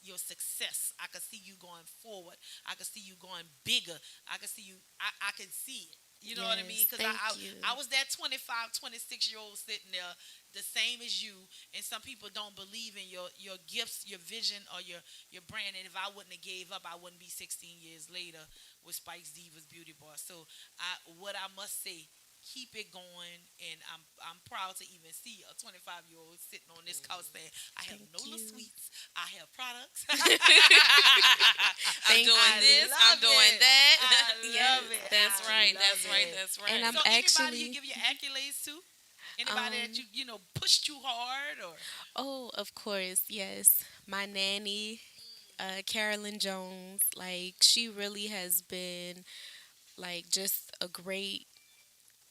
Speaker 11: your success. I can see you going forward. I can see you going bigger. I can see you. I can see it. You know what I mean?
Speaker 15: Yes,
Speaker 11: Because
Speaker 15: thank you.
Speaker 11: I was that 25, 26-year-old sitting there, the same as you, and some people don't believe in your gifts, your vision, or your brand. And if I wouldn't have gave up, I wouldn't be 16 years later with Spike's Divas Beauty Bar. So what I must say, keep it going, and I'm proud to even see a 25-year-old sitting on this couch saying, "I have
Speaker 15: Thank
Speaker 11: NOLA
Speaker 15: you.
Speaker 11: sweets, I have products."
Speaker 1: I'm
Speaker 15: Thank
Speaker 1: doing
Speaker 15: you.
Speaker 1: this. I'm
Speaker 11: love
Speaker 1: doing
Speaker 11: it.
Speaker 1: that.
Speaker 11: I
Speaker 15: Yes,
Speaker 11: love it.
Speaker 1: That's
Speaker 11: I
Speaker 1: right.
Speaker 11: love
Speaker 1: That's right.
Speaker 11: it.
Speaker 1: That's right.
Speaker 15: And I'm
Speaker 11: So anybody
Speaker 15: actually,
Speaker 11: you give your accolades to? Anybody that
Speaker 15: um,
Speaker 11: you pushed too hard or?
Speaker 15: oh, of course, yes. My nanny, Carolyn Jones, like, she really has been, like, just a great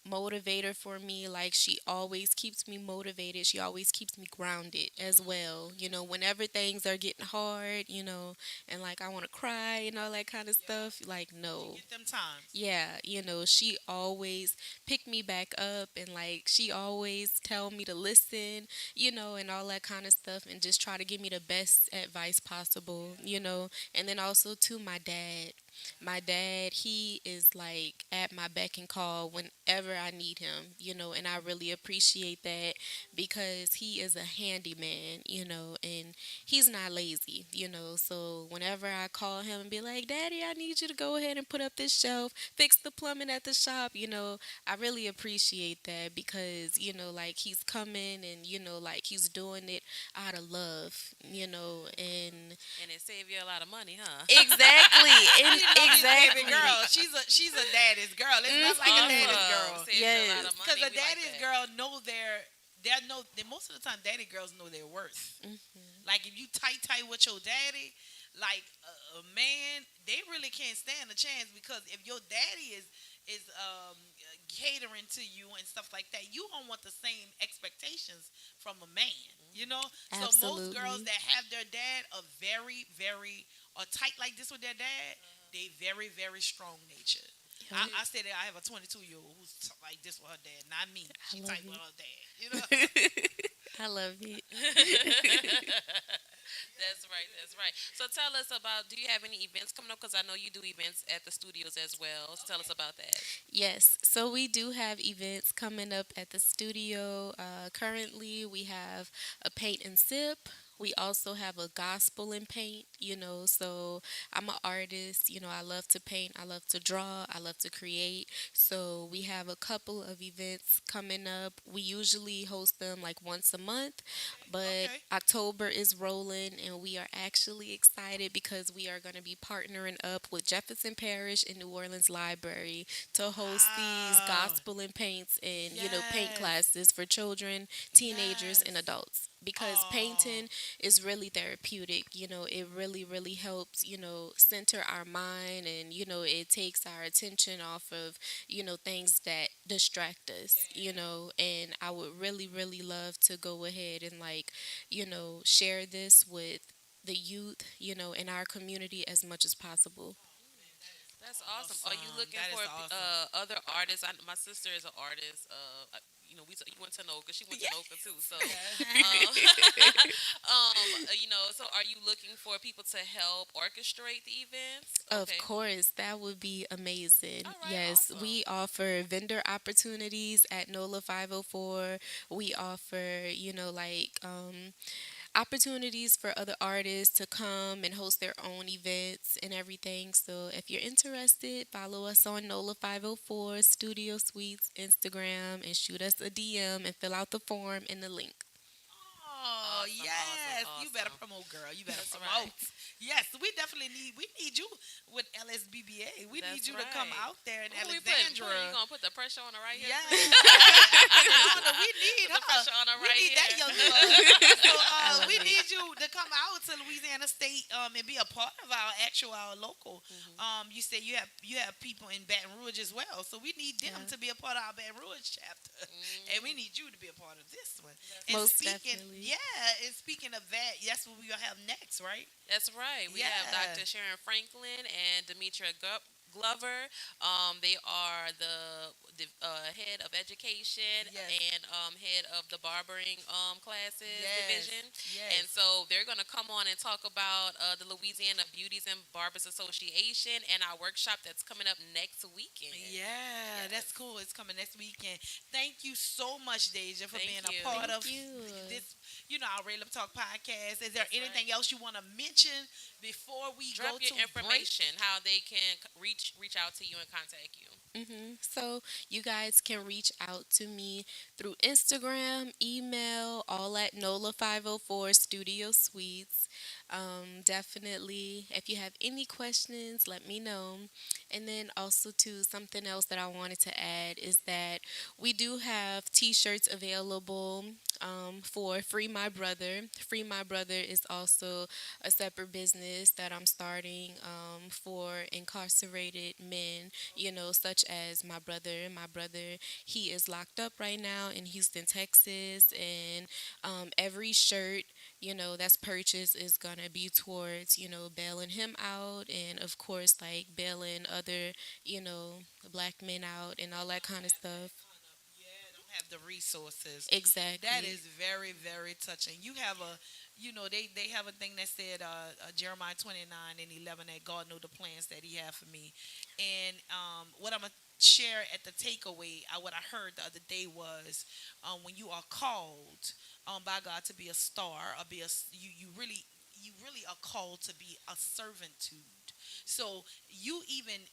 Speaker 15: motivator for me. Like, she always keeps me motivated. She always keeps me grounded as well. Whenever things are getting hard, and like I want to cry and all that kind of stuff, like, no.
Speaker 11: Get them times.
Speaker 15: Yeah, she always pick me back up, and like she always tell me to listen, and all that kind of stuff, and just try to give me the best advice possible. And then also to my dad. my dad, he is like at my beck and call whenever I need him, and I really appreciate that because he is a handyman, and he's not lazy, So whenever I call him and be like, Daddy, I need you to go ahead and put up this shelf, fix the plumbing at the shop, I really appreciate that because, like he's coming and, like he's doing it out of love, and
Speaker 1: And it save you a lot of money, huh?
Speaker 15: exactly, and
Speaker 11: You know, his baby
Speaker 15: exactly.
Speaker 11: girl. She's a daddy's girl. It's not like a daddy's girl.
Speaker 1: Saves you a lot
Speaker 15: Yes.
Speaker 1: of money.
Speaker 11: Because a
Speaker 1: We like
Speaker 11: daddy's
Speaker 1: that.
Speaker 11: girl know most of the time daddy girls know their worth. Like if you tight with your daddy, like a man, they really can't stand a chance because if your daddy is catering to you and stuff like that, you don't want the same expectations from a man. So most girls
Speaker 15: Absolutely.
Speaker 11: that have their dad are very, very are tight like this with their dad. They very, very strong natured. I say that I have a 22-year-old who's like this with her dad, not me. She
Speaker 15: love
Speaker 11: tight
Speaker 15: it.
Speaker 11: with her dad.
Speaker 15: I love it.
Speaker 1: That's right. That's right. So tell us about. Do you have any events coming up? Because I know you do events at the studios as well. So tell us about that.
Speaker 15: Yes, so we do have events coming up at the studio. Currently, we have a paint and sip. We also have a gospel and paint, So I'm an artist, I love to paint, I love to draw, I love to create. So we have a couple of events coming up. We usually host them like once a month, but October is rolling and we are actually excited because we are going to be partnering up with Jefferson Parish and New Orleans Library to host these gospel and paints and paint classes for children, teenagers, and adults because painting is really therapeutic. It really helps, center our mind and, it takes our attention off of, things that distract us, and I would really love to go ahead and like, share this with the youth, in our community as much as possible.
Speaker 1: That's awesome. Are you looking
Speaker 11: That is
Speaker 1: for
Speaker 11: awesome.
Speaker 1: other artists? My sister is an artist. You went to NOLA. She went to NOLA too. So, so are you looking for people to help orchestrate the events?
Speaker 15: Of
Speaker 1: Okay.
Speaker 15: course, that would be amazing.
Speaker 1: All right.
Speaker 15: Yes,
Speaker 1: Awesome.
Speaker 15: we offer vendor opportunities at NOLA 504. We offer, opportunities for other artists to come and host their own events and everything. So if you're interested, follow us on NOLA 504 Studio Suites Instagram and shoot us a DM and fill out the form in the link.
Speaker 11: Oh
Speaker 1: Awesome,
Speaker 11: yes,
Speaker 1: awesome,
Speaker 11: you better
Speaker 1: awesome.
Speaker 11: promote, girl. You better
Speaker 1: That's
Speaker 11: promote.
Speaker 1: right.
Speaker 11: Yes, we definitely need you with LSBBA. We need
Speaker 1: That's
Speaker 11: you to come
Speaker 1: right.
Speaker 11: out there in
Speaker 1: Who we putting?
Speaker 11: Alexandria.
Speaker 1: You gonna put the pressure on her right here?
Speaker 11: Yeah,
Speaker 1: Too?
Speaker 11: we need
Speaker 1: Put the
Speaker 11: her.
Speaker 1: pressure on her
Speaker 11: We
Speaker 1: right
Speaker 11: need
Speaker 1: here.
Speaker 11: that young love. So
Speaker 15: love
Speaker 11: we
Speaker 15: it.
Speaker 11: need you to come out to Louisiana State and be a part of our local. You say you have people in Baton Rouge as well, so we need them to be a part of our Baton Rouge chapter, and we need you to be a part of this one. And
Speaker 15: Most
Speaker 11: speaking,
Speaker 15: definitely.
Speaker 11: yeah, and speaking of that, that's what we're gonna have next, right?
Speaker 1: That's right. We have
Speaker 11: Yeah.
Speaker 1: Dr. Sharon Franklin and Demetra Glover. They are the head of education
Speaker 11: Yes.
Speaker 1: and head of the barbering classes
Speaker 11: Yes.
Speaker 1: division.
Speaker 11: Yes.
Speaker 1: And so they're going to come on and talk about the Louisiana Beauties and Barbers Association and our workshop that's coming up next weekend.
Speaker 11: Yeah, that's cool. It's coming next weekend. Thank you so much, Deja, for
Speaker 1: Thank
Speaker 11: being
Speaker 1: you.
Speaker 11: a part
Speaker 15: Thank
Speaker 11: of
Speaker 15: you.
Speaker 11: this, our RedLip Talk podcast. Is there
Speaker 1: That's
Speaker 11: anything
Speaker 1: right.
Speaker 11: else you want to mention before we
Speaker 1: Drop
Speaker 11: go
Speaker 1: your
Speaker 11: to break?
Speaker 1: information, how they can reach out to you and contact you.
Speaker 15: So you guys can reach out to me through Instagram, email, all at NOLA 504 Studio Suites. Definitely, if you have any questions, let me know. And then also too, something else that I wanted to add is that we do have T-shirts available for Free My Brother. Free My Brother is also a separate business that I'm starting for incarcerated men, such as my brother. My brother, he is locked up right now in Houston, Texas, and every shirt, that's purchased is gonna be towards, bailing him out, and of course, like bailing other, black men out and all that kind of stuff.
Speaker 11: have the resources.
Speaker 15: Exactly.
Speaker 11: That is very, very touching. You have they have a thing that said Jeremiah 29:11 that God know the plans that He have for me, and what I'm gonna share at the takeaway, what I heard the other day was when you are called by God to be a star or you really are called to be a servitude. So you even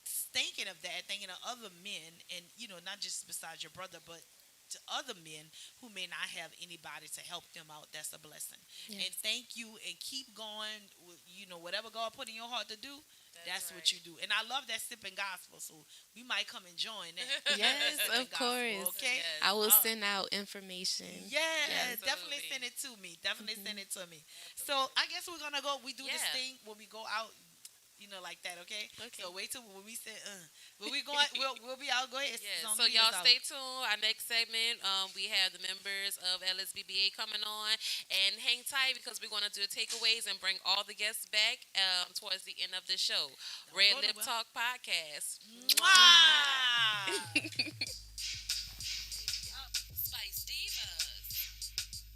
Speaker 11: thinking of that, thinking of other men, and not just besides your brother, but to other men who may not have anybody to help them out. That's a blessing.
Speaker 15: Yes.
Speaker 11: And thank you, and keep going. Whatever God put in your heart to do, that's what you do. And I love that sipping gospel, so we might come and join that.
Speaker 15: Yes, of course.
Speaker 11: Okay,
Speaker 15: yes. I will send out information.
Speaker 11: Yeah,
Speaker 15: yes.
Speaker 11: definitely send it to me. Definitely send it to me. So I guess we're gonna go. We do this thing when we go out. Like that, okay? So wait till when we say, when we going, we'll be out. Go ahead.
Speaker 1: Yeah. So y'all stay tuned. Our next segment, we have the members of LSBBA coming on, and hang tight because we're going to do the takeaways and bring all the guests back towards the end of the show. Red Lip Talk Podcast. Mwah! Spice Divas,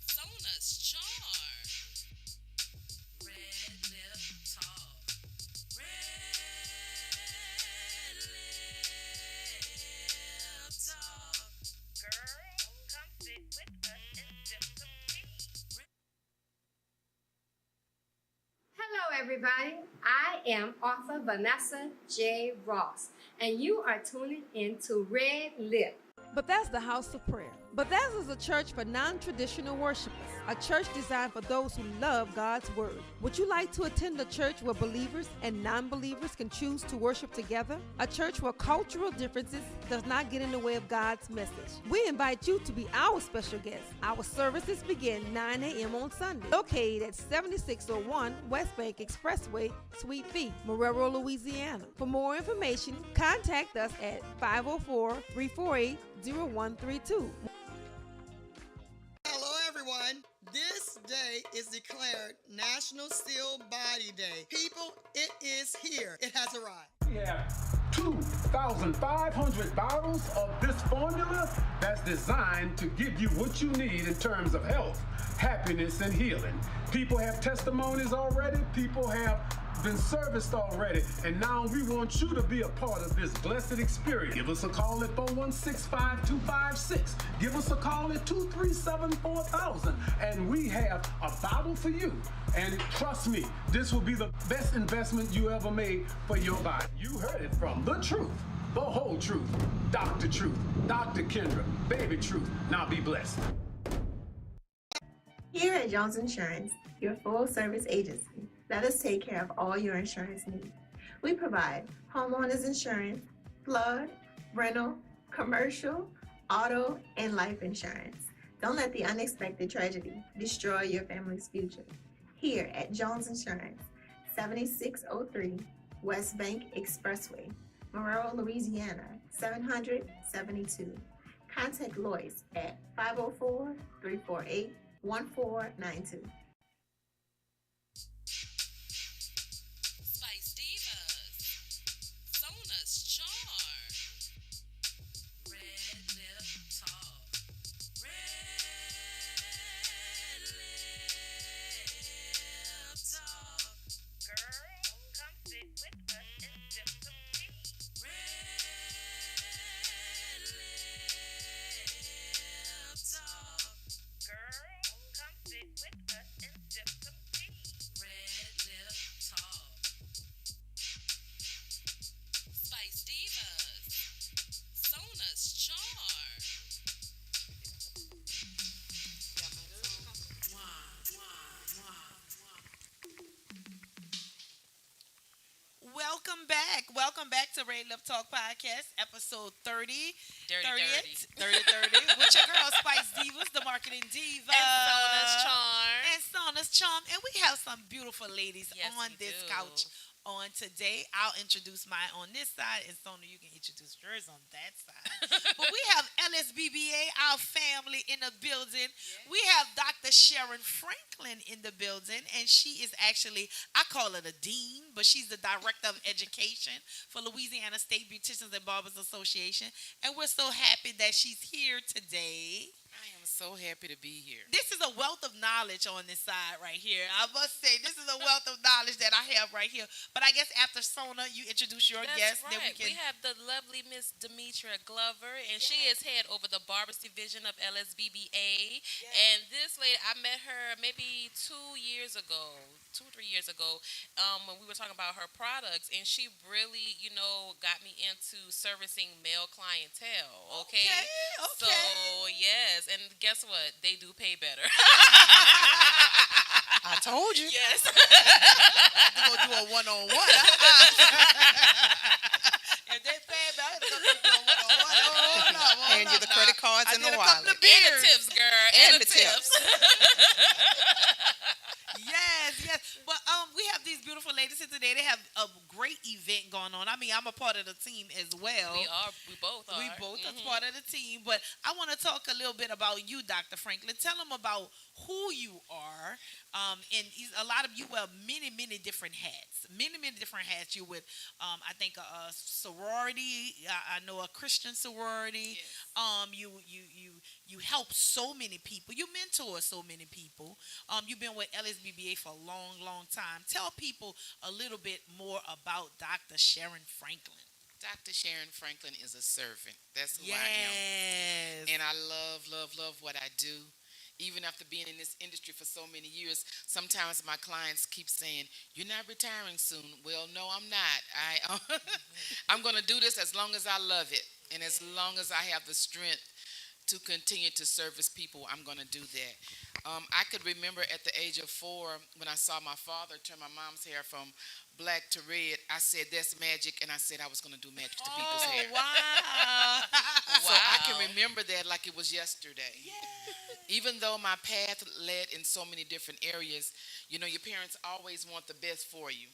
Speaker 1: Sona's Charm, Red Lip Talk.
Speaker 16: Hello, everybody. I am author Vanessa J. Ross, and you are tuning into Red Lip.
Speaker 17: Bethesda House of Prayer. Bethesda is a church for non-traditional worshipers, a church designed for those who love God's Word. Would you like to attend a church where believers and non-believers can choose to worship together? A church where cultural differences does not get in the way of God's message. We invite you to be our special guest. Our services begin 9 a.m. on Sunday, located at 7601 West Bank Expressway, Suite B, Marrero, Louisiana. For more information, contact us at 504-348-0132.
Speaker 18: Hello, everyone. This day is declared National Still Body Day. People, it is here. It has arrived.
Speaker 19: We have 2,500 bottles of this formula that's designed to give you what you need in terms of health, happiness, and healing. People have testimonies already. People have been serviced already, and now we want you to be a part of this blessed experience. Give us a call at 416-5256. Give us a call at 237-4000, and we have a bottle for you. And trust me, this will be the best investment you ever made for your body. You heard it from the truth, the whole truth, Dr. Truth, Dr. Kendra, Baby Truth. Now be blessed.
Speaker 20: Here at Jones Insurance, your full-service agency, let us take care of all your insurance needs. We provide homeowners insurance, flood, rental, commercial, auto, and life insurance. Don't let the unexpected tragedy destroy your family's future. Here at Jones Insurance, 7603 West Bank Expressway, Marrero, Louisiana, 772. Contact Lois at 504-348-1492.
Speaker 1: Spice Divas, Sona's Charm, Red Lip Talk, Red Lip Talk. Girl, come sit with us and sip some tea. Red Lip Talk. Girl, come sit with us and sip some tea. Red Lip Talk. Spice Divas, Sona's Charm.
Speaker 11: Welcome back to Red Lip Talk Podcast, episode 30.
Speaker 1: Dirty.
Speaker 11: 30 with your girl Spice Divas, the marketing diva.
Speaker 1: And Sona's Charm.
Speaker 11: And we have some beautiful ladies on this couch on today. I'll introduce mine on this side, and Sona, you can introduce yours on that side. But we have LSBBA, our family, in the building. We have Dr. Sharon Franklin in the building, and she is actually, I call her the dean, but she's the director of education for Louisiana State Beauticians and Barbers Association. And we're so happy that she's here today.
Speaker 21: I am so happy to be here.
Speaker 11: This is a wealth of knowledge on this side right here. I must say, this is a wealth of knowledge that I have right here. But I guess after Sona, you introduce your guest.
Speaker 1: Right.
Speaker 11: Then
Speaker 1: we have the lovely Miss Demetra Glover, and she is head over the Barbers division of LSBBA. And this lady, I met her maybe 2 years ago, 2 or 3 years ago, when we were talking about her products, and she really, got me into servicing male clientele. Okay. So yes, and guess what? They do pay better.
Speaker 21: I told you.
Speaker 1: Yes.
Speaker 21: We're going to do a one-on-one.
Speaker 11: If they pay better, they're going to do a one-on-one.
Speaker 21: Hand you the credit cards and the wallet.
Speaker 1: And the tips, girl.
Speaker 21: And the tips.
Speaker 11: Yes. But we have these beautiful ladies here today. They have a great event going on. I mean, I'm a part of the team as well.
Speaker 1: We are. We both are.
Speaker 11: We both are part of the team. But I want to talk a little bit about you, Dr. Franklin. Tell them about who you are. And a lot of you wear many different hats. Many different hats. You with, I think, a sorority. I know a Christian sorority. Yes. You help so many people. You mentor so many people. You've been with LSBBA for a long time. Tell people a little bit more about Dr. Sharon Franklin.
Speaker 21: Dr. Sharon Franklin is a servant. That's who I am. And I love what I do. Even after being in this industry for so many years, sometimes my clients keep saying, "You're not retiring soon." Well, no, I'm not. I'm going to do this as long as I love it. And as long as I have the strength to continue to service people, I'm going to do that. I could remember at the age of 4 when I saw my father turn my mom's hair from black to red. I said, "That's magic," and I said I was going to do magic to people's hair.
Speaker 11: Wow.
Speaker 21: So I can remember that like it was yesterday. Even though my path led in so many different areas, your parents always want the best for you.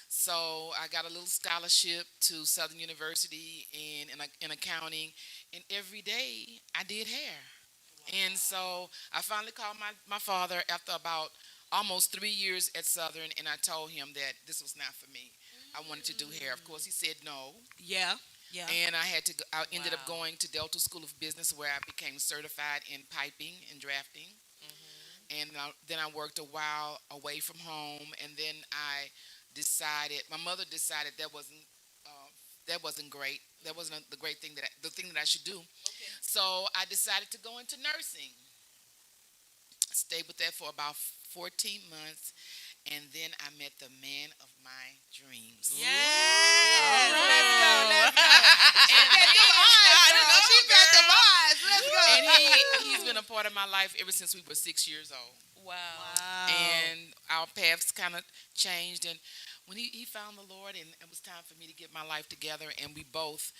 Speaker 21: So I got a little scholarship to Southern University in accounting, and every day I did hair. And so I finally called my father after about almost 3 years at Southern, and I told him that this was not for me. I wanted to do hair. Of course, he said no.
Speaker 11: Yeah.
Speaker 21: And I ended up going to Delta School of Business, where I became certified in piping and drafting. And then I worked a while away from home, and then my mother decided that wasn't great. That wasn't the thing that I should do. So I decided to go into nursing. I stayed with that for about 14 months, and then I met the man of my dreams.
Speaker 11: Yes. All right. Let's go. She got the eyes. Let's go.
Speaker 21: And he's been a part of my life ever since we were 6 years old.
Speaker 1: Wow.
Speaker 21: And our paths kind of changed, and when he found the Lord, and it was time for me to get my life together, and we both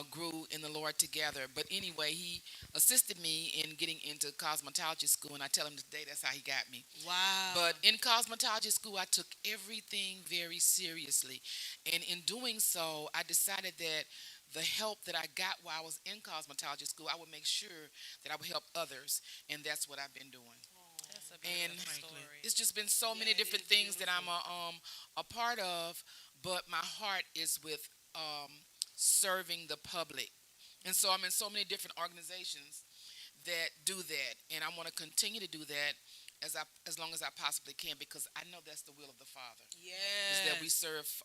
Speaker 21: grew in the Lord together. But anyway, he assisted me in getting into cosmetology school, and I tell him today that's how he got me.
Speaker 11: Wow.
Speaker 21: But in cosmetology school, I took everything very seriously, and in doing so, I decided that the help that I got while I was in cosmetology school, I would make sure that I would help others, and that's what I've been doing. And it's just been so many different things that I'm a part of, but my heart is with serving the public. And so I'm in so many different organizations that do that, and I want to continue to do that as long as I possibly can, because I know that's the will of the Father.
Speaker 11: Yes.
Speaker 21: Is that we serve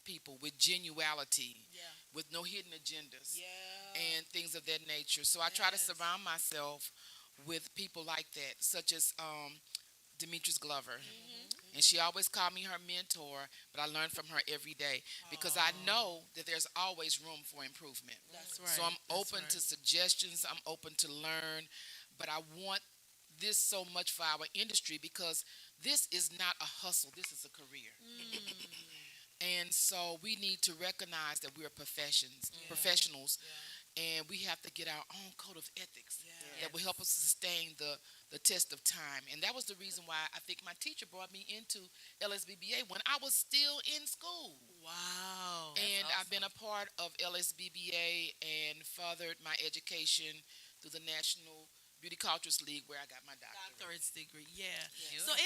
Speaker 21: people with genuality, with no hidden agendas, and things of that nature. So I try to surround myself with people like that, such as Demetra Glover. And she always called me her mentor, but I learn from her every day because I know that there's always room for improvement.
Speaker 11: That's right.
Speaker 21: So I'm open to suggestions. I'm open to learn, but I want this so much for our industry because this is not a hustle. This is a career. And so we need to recognize that we're professionals, and we have to get our own code of ethics. that will help us sustain the test of time. And that was the reason why I think my teacher brought me into LSBBA when I was still in school.
Speaker 11: Wow.
Speaker 21: And I've been a part of LSBBA and furthered my education through the National Beauty Cultures League, where I got my
Speaker 11: doctorate's degree. Yeah.
Speaker 21: Beautiful.
Speaker 11: So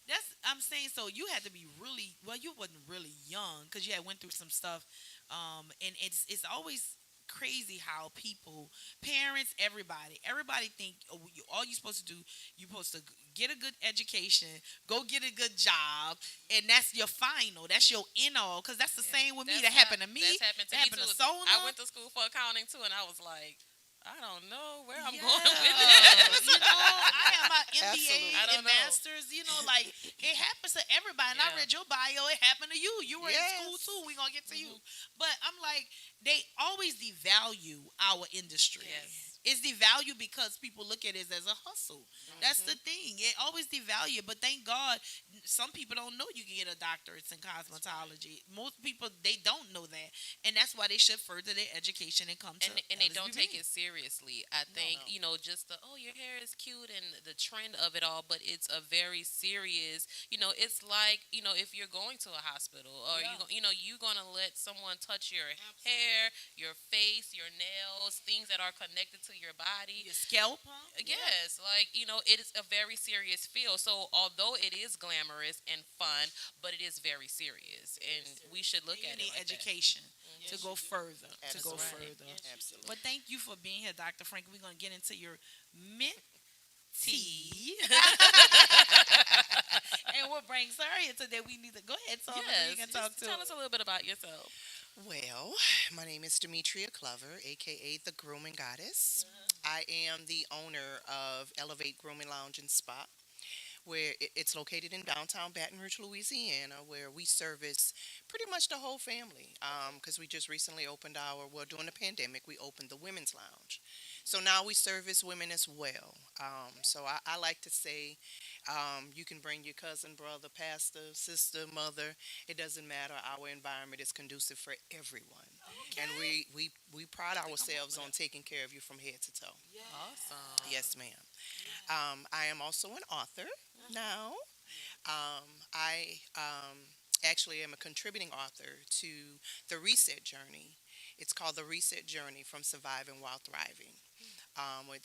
Speaker 11: that's I'm saying. So you had to be really well. You wasn't really young because you had went through some stuff, and it's always crazy how people, parents, everybody think all you're supposed to do, you're supposed to get a good education, go get a good job, and that's your final, that's your end all. Because that's the same with me. That happened to me.
Speaker 1: That happened to
Speaker 11: Sona.
Speaker 1: I went to school for accounting too, and I was like, I don't know where I'm going with this.
Speaker 11: You know, I have my MBA
Speaker 1: Absolutely. I don't
Speaker 11: and
Speaker 1: know.
Speaker 11: master's. You know, like it happens to everybody. And I read your bio. It happened to you. You were in school too. We're gonna get to you. But I'm like, they always devalue our industry.
Speaker 1: Yes.
Speaker 11: It's devalued because people look at it as a hustle. That's the thing. It always devalued. But thank God, some people don't know you can get a doctorate in cosmetology. Most people, they don't know that. And that's why they should further their education and come to
Speaker 1: And they don't
Speaker 11: LSBB.
Speaker 1: take it seriously. I think, you know, just the, oh, your hair is cute and the trend of it all, but it's a very serious, you know, it's like, you know, if you're going to a hospital or, you know, you're going to let someone touch your hair, your face, your nails, things that are connected to your body.
Speaker 11: Your scalp, huh?
Speaker 1: Yes, like, you know, it is a very serious field. So although it is glamorous and fun, but it is very serious, and we should look at it like
Speaker 11: education
Speaker 1: that.
Speaker 11: to go further.
Speaker 1: Absolutely.
Speaker 11: To go further.
Speaker 1: Absolutely.
Speaker 11: But thank you for being here, Dr. Frank. We're gonna get into your mint tea. And what brings her here today? We need to go ahead, so
Speaker 1: Yes,
Speaker 11: you can talk to.
Speaker 1: tell us a little bit about yourself.
Speaker 5: Well, my name is Demetra Clover, aka the Grooming Goddess. I am the owner of Elevate Grooming Lounge and Spa, where it's located in downtown Baton Rouge, Louisiana, where we service pretty much the whole family. Because we just recently opened during the pandemic, we opened the Women's Lounge. So now we service women as well. So I like to say, you can bring your cousin, brother, pastor, sister, mother. It doesn't matter. Our environment is conducive for everyone. Okay. And we pride ourselves on taking care of you from head to toe.
Speaker 1: Awesome.
Speaker 5: Yes, ma'am. I am also an author now. I actually am a contributing author to The Reset Journey. It's called The Reset Journey from Surviving While Thriving.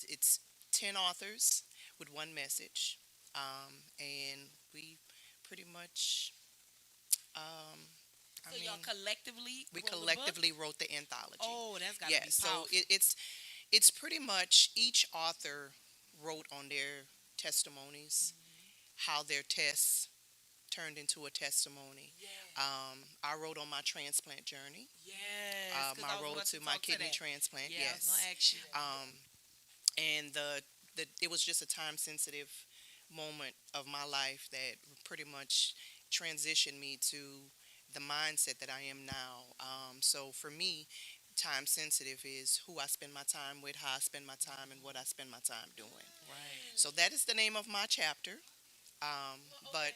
Speaker 5: It's 10 authors with one message. And we pretty much,
Speaker 11: Y'all collectively
Speaker 5: we
Speaker 11: wrote the book?
Speaker 5: collectively wrote the anthology.
Speaker 11: Oh, that's gotta
Speaker 5: yes.
Speaker 11: be powerful.
Speaker 5: So it's pretty much each author wrote on their testimonies, how their tests turned into a testimony. I wrote on my transplant journey.
Speaker 11: Yes.
Speaker 5: My road to my kidney transplant.
Speaker 11: Yeah,
Speaker 5: yes.
Speaker 11: I was gonna ask you that.
Speaker 5: And it was just a time sensitive moment of my life that pretty much transitioned me to the mindset that I am now. So for me, time sensitive is who I spend my time with, how I spend my time, and what I spend my time doing.
Speaker 1: Right.
Speaker 5: So that is the name of my chapter. But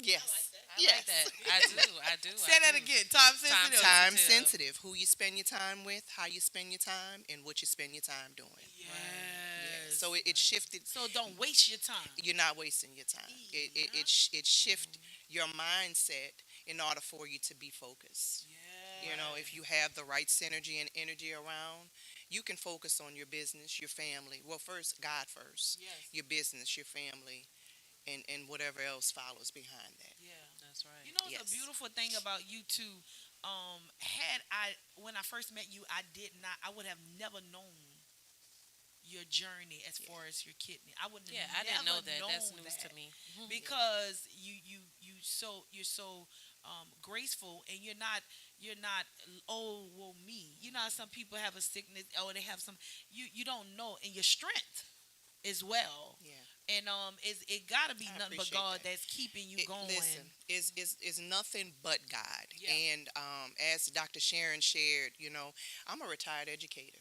Speaker 5: yes.
Speaker 1: I like that. I do.
Speaker 11: Say that again. Time sensitive.
Speaker 5: Time sensitive. Who you spend your time with, how you spend your time, and what you spend your time doing.
Speaker 11: Yes.
Speaker 5: Yeah. So it shifted.
Speaker 11: So don't waste your time.
Speaker 5: You're not wasting your time. It shift your mindset in order for you to be focused.
Speaker 11: Yeah.
Speaker 5: You know, if you have the right synergy and energy around, you can focus on your business, your family. Well, first, God first.
Speaker 11: Yes.
Speaker 5: Your business, your family, and whatever else follows behind that.
Speaker 11: Yeah.
Speaker 1: That's right.
Speaker 11: You know, the beautiful thing about you too, when I first met you, I would have never known your journey as far as your kidney. I wouldn't.
Speaker 1: Yeah,
Speaker 11: have
Speaker 1: I didn't know that.
Speaker 11: known
Speaker 1: That's news
Speaker 11: that.
Speaker 1: to me.
Speaker 11: Because you're so graceful, and you're not oh, well, me. You know how some people have a sickness, or they have some. You don't know, and your strength as well.
Speaker 5: Yeah.
Speaker 11: And it gotta be nothing but
Speaker 5: appreciate
Speaker 11: God
Speaker 5: that.
Speaker 11: that's keeping you going.
Speaker 5: Listen, is nothing but God.
Speaker 11: Yeah.
Speaker 5: And as Dr. Sharon shared, you know, I'm a retired educator.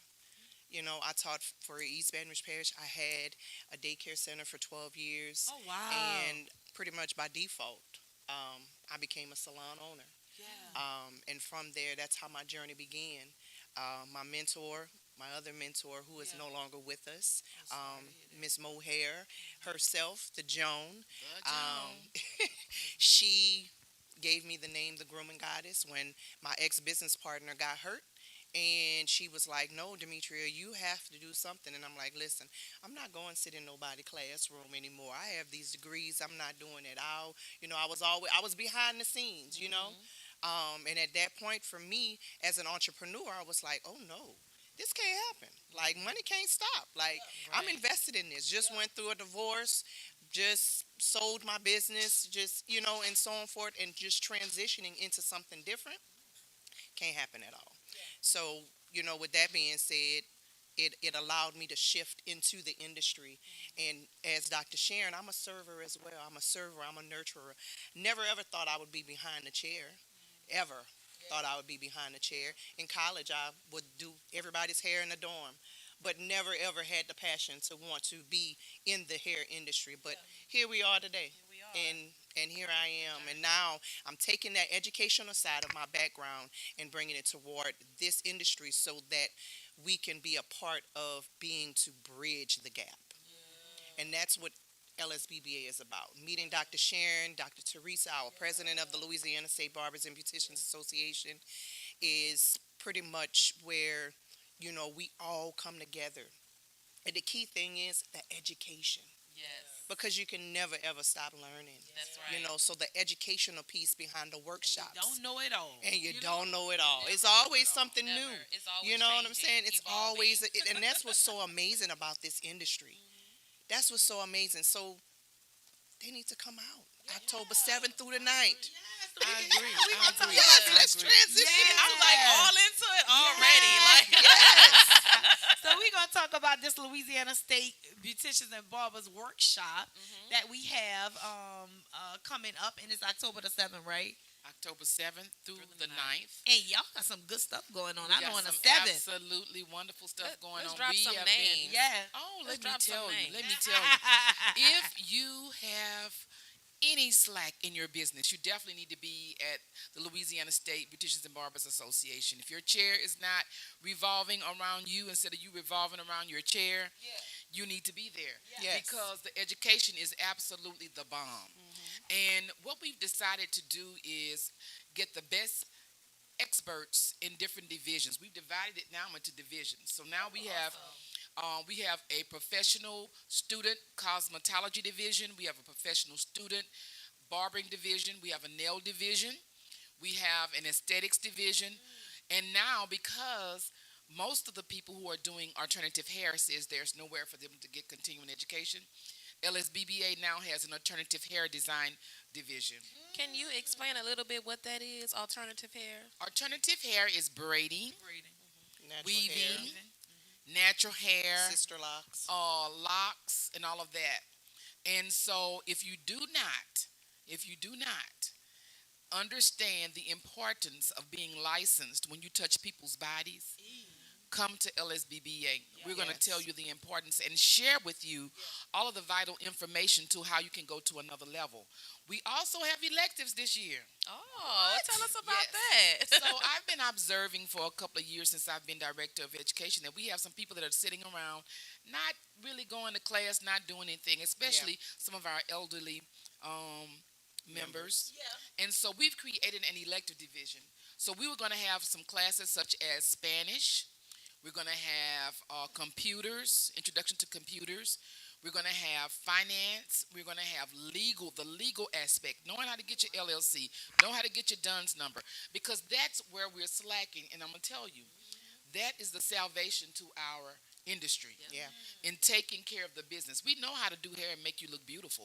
Speaker 5: You know, I taught for East Baton Rouge Parish. I had a daycare center for 12 years.
Speaker 11: Oh, wow.
Speaker 5: And pretty much by default, I became a salon owner.
Speaker 11: Yeah.
Speaker 5: And from there, that's how my journey began. My mentor my other mentor who is no longer with us, Miss Mohair herself, the Joan. She gave me the name the Grooming Goddess when my ex-business partner got hurt. And she was like, "No, Demetria, you have to do something." And I'm like, "Listen, I'm not going to sit in nobody's classroom anymore. I have these degrees. I'm not doing it. I was behind the scenes, you know. And at that point, for me as an entrepreneur, I was like, "Oh no, this can't happen. Like money can't stop. Like I'm invested in this. Just went through a divorce, just sold my business, just and so on forth, and just transitioning into something different can't happen at all." So, with that being said, it allowed me to shift into the industry. And as Dr. Sharon, I'm a server as well. I'm a server, I'm a nurturer. Never ever thought I would be behind the chair. Ever thought I would be behind the chair. In college, I would do everybody's hair in the dorm, but never ever had the passion to want to be in the hair industry. But here we are today. And here I am. And now I'm taking that educational side of my background and bringing it toward this industry so that we can be a part of being to bridge the gap. And that's what LSBBA is about. Meeting Dr. Sharon, Dr. Teresa, our president of the Louisiana State Barbers and Beauticians Association, is pretty much where, we all come together. And the key thing is the education.
Speaker 1: Yes.
Speaker 5: Because you can never ever stop learning.
Speaker 1: That's right.
Speaker 5: So the educational piece behind the workshops.
Speaker 11: Don't know it all.
Speaker 5: And you don't know it all. It's always something new.
Speaker 1: It's always
Speaker 5: You know what I'm
Speaker 1: changing,
Speaker 5: saying? It's
Speaker 1: evolving.
Speaker 5: always, and that's what's so amazing about this industry. That's what's so amazing. So they need to come out October 7th through the 9th.
Speaker 11: I agree.
Speaker 5: Yes, let's transition.
Speaker 1: I'm like all into it already. Like
Speaker 11: So we're going to talk about this Louisiana State Beauticians and Barbers workshop that we have coming up, and it's October the 7th, right?
Speaker 21: October 7th through the 9th.
Speaker 11: And y'all got some good stuff going on.
Speaker 21: We
Speaker 11: I know
Speaker 21: got
Speaker 11: on the
Speaker 21: some
Speaker 11: 7th.
Speaker 21: absolutely wonderful stuff going
Speaker 1: let's
Speaker 21: on.
Speaker 1: drop
Speaker 21: We
Speaker 1: some
Speaker 21: have
Speaker 1: names.
Speaker 21: Let me tell you. If you have any slack in your business, you definitely need to be at the Louisiana State Beauticians and Barbers Association. If your chair is not revolving around you instead of you revolving around your chair, you need to be there.
Speaker 5: Yes.
Speaker 21: Because the education is absolutely the bomb. And what we've decided to do is get the best experts in different divisions. We've divided it now into divisions. So now we have a professional student cosmetology division. We have a professional student barbering division. We have a nail division. We have an aesthetics division. And now, because most of the people who are doing alternative hair says there's nowhere for them to get continuing education, LSBBA now has an alternative hair design division.
Speaker 1: Can you explain a little bit what that is, alternative hair?
Speaker 21: Alternative hair is braiding,
Speaker 5: Natural
Speaker 21: weaving,
Speaker 5: hair,
Speaker 21: natural hair,
Speaker 5: sister locks.
Speaker 21: locks, and all of that. And so if you do not understand the importance of being licensed when you touch people's bodies, come to LSBBA. We're going to tell you the importance and share with you all of the vital information to how you can go to another level. We also have electives this year.
Speaker 1: Oh, tell us about that.
Speaker 21: So I've been observing for a couple of years since I've been director of education that we have some people that are sitting around not really going to class, not doing anything, especially some of our elderly members. And so we've created an elective division. So we were going to have some classes such as Spanish. We're going to have computers, introduction to computers. We're going to have finance. We're going to have legal, the legal aspect, knowing how to get your LLC, know how to get your DUNS number, because that's where we're slacking. And I'm going to tell you, that is the salvation to our industry in taking care of the business. We know how to do hair and make you look beautiful.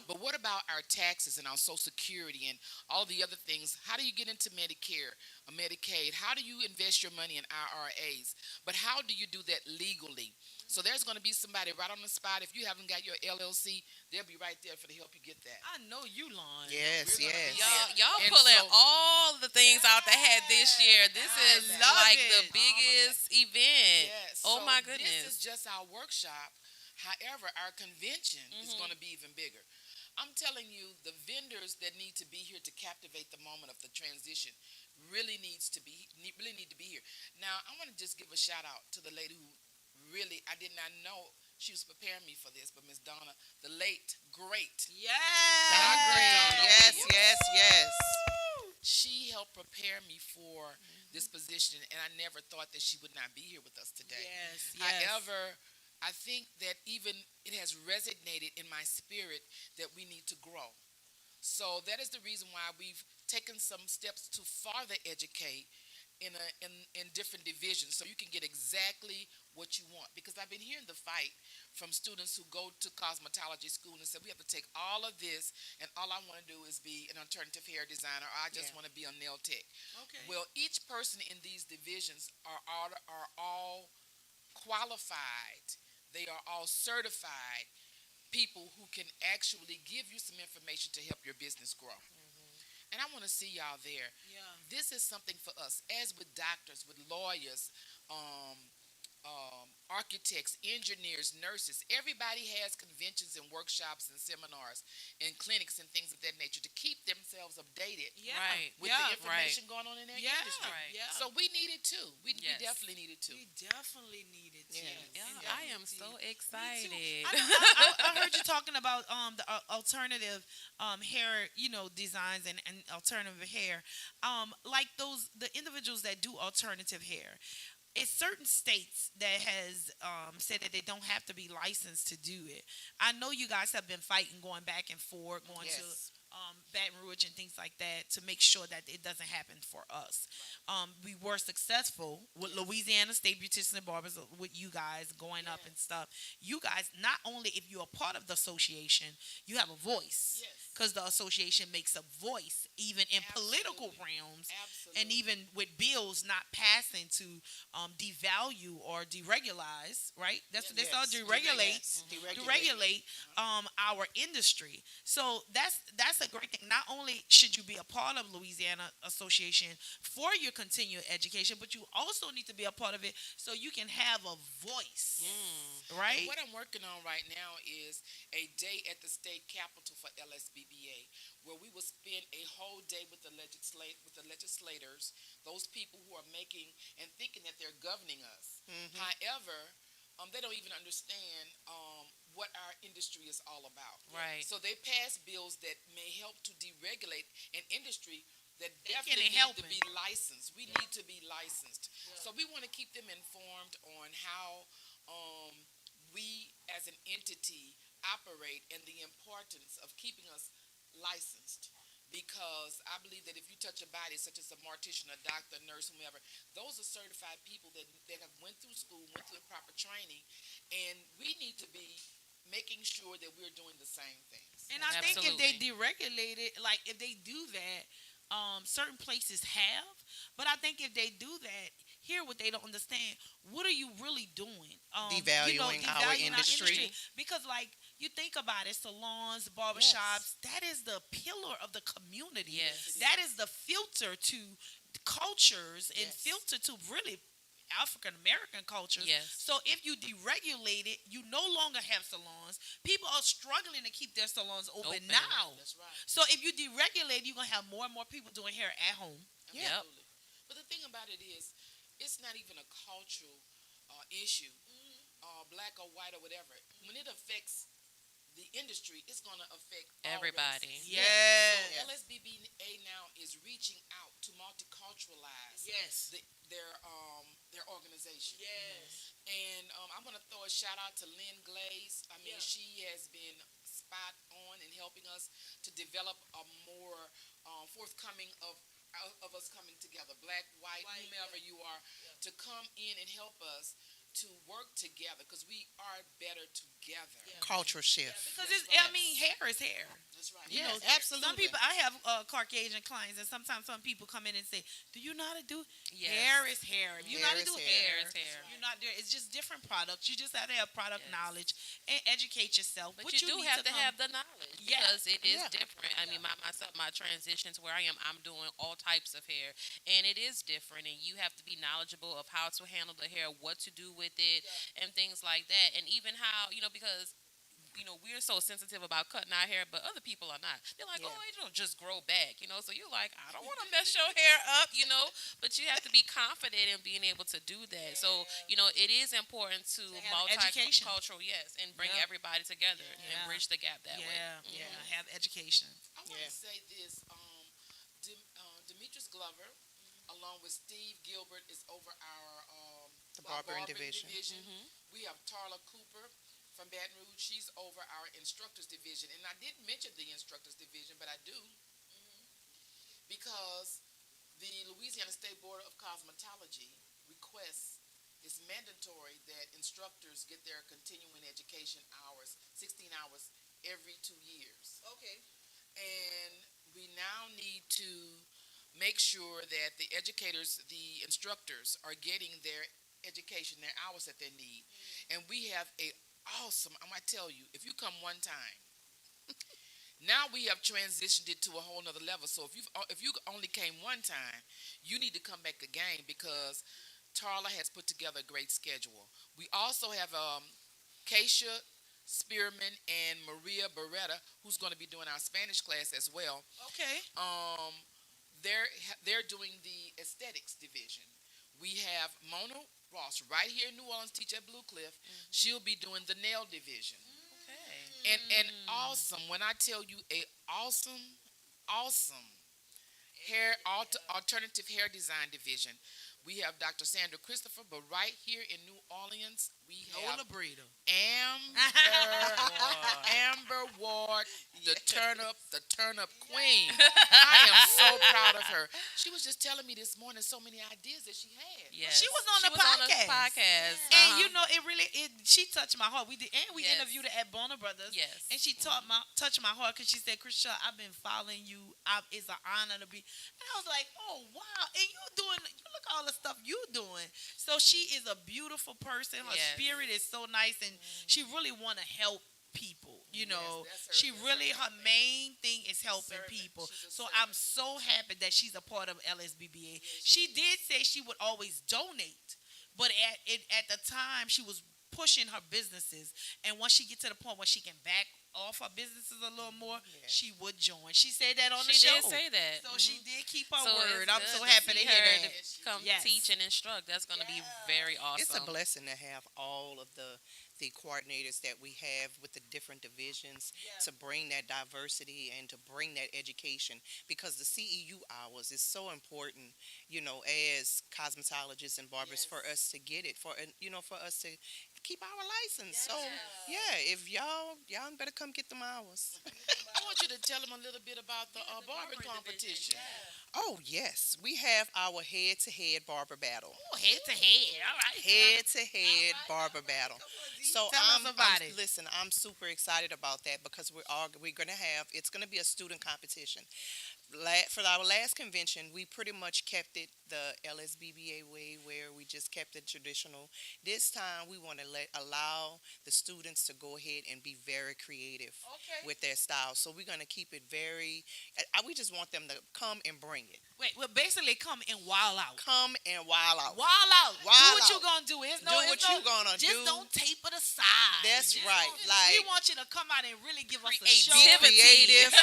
Speaker 21: But what about our taxes and our Social Security and all the other things? How do you get into Medicare or Medicaid? How do you invest your money in IRAs? But how do you do that legally? So there's going to be somebody right on the spot. If you haven't got your LLC, they'll be right there for to help you get that.
Speaker 11: I know you, Lon.
Speaker 5: Yes.
Speaker 1: Y'all pulling all the things out the hat this year. This is like the biggest event. Oh
Speaker 21: So
Speaker 1: my goodness.
Speaker 21: This is just our workshop. However, our convention is going to be even bigger. I'm telling you, the vendors that need to be here to captivate the moment of the transition really need to be here. Now, I want to just give a shout out to the lady who really I did not know she was preparing me for this, but Miss Donna, the late great Dr.
Speaker 11: Yes.
Speaker 21: Donna
Speaker 5: Yes,
Speaker 21: Williams.
Speaker 5: yes, yes.
Speaker 21: She helped prepare me for this position, and I never thought that she would not be here with us today.
Speaker 11: Yes. Yes.
Speaker 21: However, I think that even it has resonated in my spirit that we need to grow. So that is the reason why we've taken some steps to further educate in different divisions so you can get exactly what you want. Because I've been hearing the fight from students who go to cosmetology school and say, we have to take all of this and all I want to do is be an alternative hair designer or I just want to be a nail tech.
Speaker 11: Okay.
Speaker 21: Well, each person in these divisions are all qualified. They are all certified people who can actually give you some information to help your business grow. And I want to see y'all there.
Speaker 11: Yeah.
Speaker 21: This is something for us, as with doctors, with lawyers, um, architects, engineers, nurses. Everybody has conventions and workshops and seminars and clinics and things of that nature to keep themselves updated
Speaker 11: Yeah.
Speaker 1: Right.
Speaker 21: with
Speaker 11: Yeah.
Speaker 21: the information going on in their
Speaker 11: Yeah.
Speaker 21: industry.
Speaker 1: Right.
Speaker 11: Yeah.
Speaker 21: So we need it too. We
Speaker 1: Yes.
Speaker 21: definitely need it too.
Speaker 11: We definitely needed to.
Speaker 5: Yes.
Speaker 1: Yeah,
Speaker 11: And
Speaker 1: I am
Speaker 11: definitely.
Speaker 1: so
Speaker 11: Me too.
Speaker 1: excited.
Speaker 11: I heard you talking about the alternative hair, designs and alternative hair. Like the individuals that do alternative hair. It's certain states that has said that they don't have to be licensed to do it. I know you guys have been fighting, going back and forth, going to
Speaker 5: Yes.
Speaker 11: Baton Rouge and things like that to make sure that it doesn't happen for us. We were successful with Louisiana State Beauticians and Barbers with you guys going up and stuff. You guys, not only if you're a part of the association, you have a voice.
Speaker 21: Yes.
Speaker 11: Because the association makes a voice even in political realms
Speaker 21: Absolutely.
Speaker 11: and even with bills not passing to devalue or deregulize, right? That's what they
Speaker 5: Yes.
Speaker 11: saw, deregulate,
Speaker 5: Yes.
Speaker 11: deregulate our industry. So that's a great thing. Not only should you be a part of Louisiana Association for your continued education, but you also need to be a part of it so you can have a voice, right?
Speaker 21: And what I'm working on right now is a day at the state capitol for LSBBA, where we will spend a whole day with the legislators, those people who are making and thinking that they're governing us. However, they don't even understand what our industry is all about.
Speaker 1: Right.
Speaker 21: So they pass bills that may help to deregulate an industry that
Speaker 11: They
Speaker 21: definitely
Speaker 11: can't
Speaker 21: need
Speaker 11: help
Speaker 21: to
Speaker 11: it.
Speaker 21: be licensed. We need to be licensed. So we want to keep them informed on how we as an entity operate and the importance of keeping us licensed. Because I believe that if you touch a body, such as a mortician, a doctor, a nurse, whomever, those are certified people that have went through school, went through the proper training, and we need to be making sure that we're doing the same things.
Speaker 11: And I think if they
Speaker 1: Absolutely.
Speaker 11: deregulate it, like if they do that, certain places have. But I think if they do that, here what they don't understand, what are you really doing?
Speaker 5: Devaluing our industry.
Speaker 11: Because like you think about it, salons, barbershops, that is the pillar of the community.
Speaker 1: Yes.
Speaker 11: That is the filter to cultures and
Speaker 5: Yes.
Speaker 11: filter to really African American cultures.
Speaker 1: Yes.
Speaker 11: So if you deregulate it, you no longer have salons. People are struggling to keep their salons open now.
Speaker 21: That's right.
Speaker 11: So if you deregulate, you're gonna have more and more people doing hair at home.
Speaker 21: Absolutely. But the thing about it is, it's not even a cultural issue, black or white or whatever. When it affects the industry, it's going to affect all
Speaker 1: Everybody.
Speaker 11: Yes.
Speaker 21: races. So LSBBA now is reaching out to multiculturalize
Speaker 11: Yes.
Speaker 21: their organization.
Speaker 11: Yes.
Speaker 21: And I want to throw a shout out to Lynn Glaze. I mean, she has been spot on in helping us to develop a more forthcoming of us coming together, black, white, whomever you are, to come in and help us to work together because we are better together.
Speaker 5: Culture shift.
Speaker 11: Because I mean, hair is hair.
Speaker 21: That's right.
Speaker 11: You know,
Speaker 5: absolutely.
Speaker 11: Some people, I have Caucasian clients, and sometimes some people come in and say, "Do you know how to do
Speaker 1: Yes.
Speaker 11: hair? Is hair? If you know how to
Speaker 5: Hair
Speaker 11: do
Speaker 5: is
Speaker 11: hair,
Speaker 1: hair. Hair is hair.
Speaker 11: you're not there. It's just different products. You just have to have product knowledge and educate yourself.
Speaker 1: But you do
Speaker 11: need
Speaker 1: have to
Speaker 11: come-
Speaker 1: have the knowledge
Speaker 11: Yeah.
Speaker 1: because it is different. I mean, my transitions where I am, I'm doing all types of hair, and it is different. And you have to be knowledgeable of how to handle the hair, what to do with it, and things like that. And even how because we're so sensitive about cutting our hair, but other people are not. They're like, oh, it don't just grow back, So you're like, I don't want to mess your hair up, But you have to be confident in being able to do that. So it is important to
Speaker 11: education.
Speaker 1: multicultural, yes, and bring everybody together and bridge the gap that way.
Speaker 11: Have education.
Speaker 21: I want to say this. Demetra's Glover, along with Steve Gilbert, is over our
Speaker 5: The Barbering Division.
Speaker 21: We have Tarla Cooper from Baton Rouge. She's over our Instructors Division. And I didn't mention the Instructors Division, but I do because the Louisiana State Board of Cosmetology requests it's mandatory that instructors get their continuing education hours, 16 hours, every 2 years.
Speaker 11: Okay.
Speaker 21: And we now need to make sure that the educators, the instructors, are getting their education, their hours that they need. And we have a awesome, I might tell you, if you come one time, now we have transitioned it to a whole nother level. So if you only came one time, you need to come back again because Tarla has put together a great schedule. We also have Keisha Spearman and Maria Beretta, who's going to be doing our Spanish class as well.
Speaker 11: Okay.
Speaker 21: They're doing the aesthetics division. We have Mona Ross right here in New Orleans, teach at Blue Cliff. She'll be doing the nail division.
Speaker 1: Okay.
Speaker 21: And awesome. When I tell you awesome hair alternative hair design division. We have Dr. Sandra Christopher, but right here in New Orleans, we have
Speaker 11: NOLA breeder.
Speaker 21: Amber Ward, the turn up queen. I am so proud of her. She was just telling me this morning so many ideas that she had.
Speaker 1: Yes.
Speaker 11: She was on the podcast. And she touched my heart. We interviewed her at Bonner Brothers.
Speaker 1: Yes.
Speaker 11: And she touched my heart because she said, Krisha, I've been following you. It's an honor to be. And I was like, oh wow. And you look at all the stuff you doing. So she is a beautiful person. Her spirit is so nice, and she really want to help people. Her main thing is helping people. So I'm so happy that she's a part of LSBBA. She did say she would always donate, but at the time she was pushing her businesses, and once she gets to the point where she can back off her businesses a little more, she would join. She said that on the show.
Speaker 1: She did say that.
Speaker 11: So she did keep her word. I'm so happy to hear that.
Speaker 1: Come teach and instruct. That's going to be very awesome.
Speaker 5: It's a blessing to have all of the coordinators that we have with the different divisions to bring that diversity and to bring that education, because the CEU hours is so important, as cosmetologists and barbers, for us to get it, for us to keep our license. So if y'all better come get them hours.
Speaker 21: I want you to tell them a little bit about the barbering competition.
Speaker 5: Oh, yes. We have our head-to-head barber battle.
Speaker 11: Oh, head-to-head. All right.
Speaker 5: Head-to-head barber battle. So I'm super excited about that because it's going to be a student competition. For our last convention, we pretty much kept it the LSBBA way, where we just kept it traditional. This time, we want to allow the students to go ahead and be very creative with their style. So we're going to keep it we just want them to come and bring it.
Speaker 11: Basically come and wild out.
Speaker 5: Come and wild out.
Speaker 11: Wild out. Do what you're going to do. Just don't taper the side.
Speaker 5: That's right.
Speaker 11: We want you to come out and really give us a show.
Speaker 5: Be creative.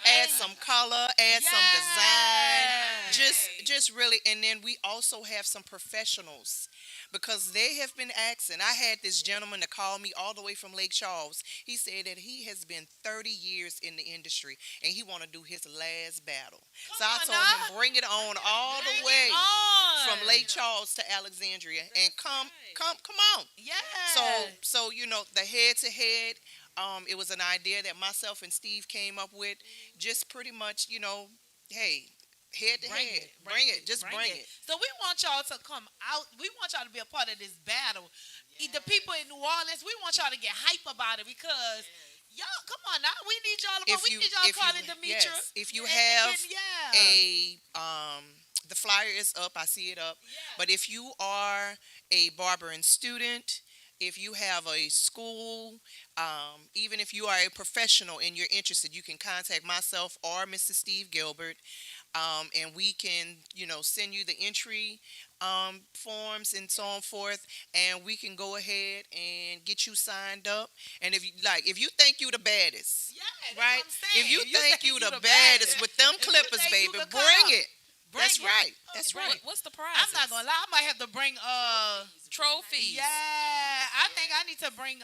Speaker 5: Add some color. Add some design. Just really. And then we also have some professionals, because they have been asking. I had this gentleman to call me all the way from Lake Charles. He said that he has been 30 years in the industry and he want to do his last battle. I told him, bring it on all the way from Lake Charles to Alexandria. And come on.
Speaker 11: Yeah.
Speaker 5: So the head-to-head, it was an idea that myself and Steve came up with. Just pretty much, hey, head-to-head. Bring it.
Speaker 11: So we want y'all to come out. We want y'all to be a part of this battle. The people in New Orleans, we want y'all to get hype about it, because y'all, come on now. We need y'all calling Demetra.
Speaker 5: Yes, if you have the flyer is up. I see it up. But if you are a barbering student, if you have a school, even if you are a professional and you're interested, you can contact myself or Mr. Steve Gilbert. and we can, send you the entry forms and so on forth, and we can go ahead and get you signed up. And if you think you the baddest, right? If you think you the baddest with them clippers, baby, bring it. That's right. That's right.
Speaker 1: What's the prize?
Speaker 11: I'm not gonna lie. I might have to bring
Speaker 1: trophies.
Speaker 11: Yeah, I think I need to bring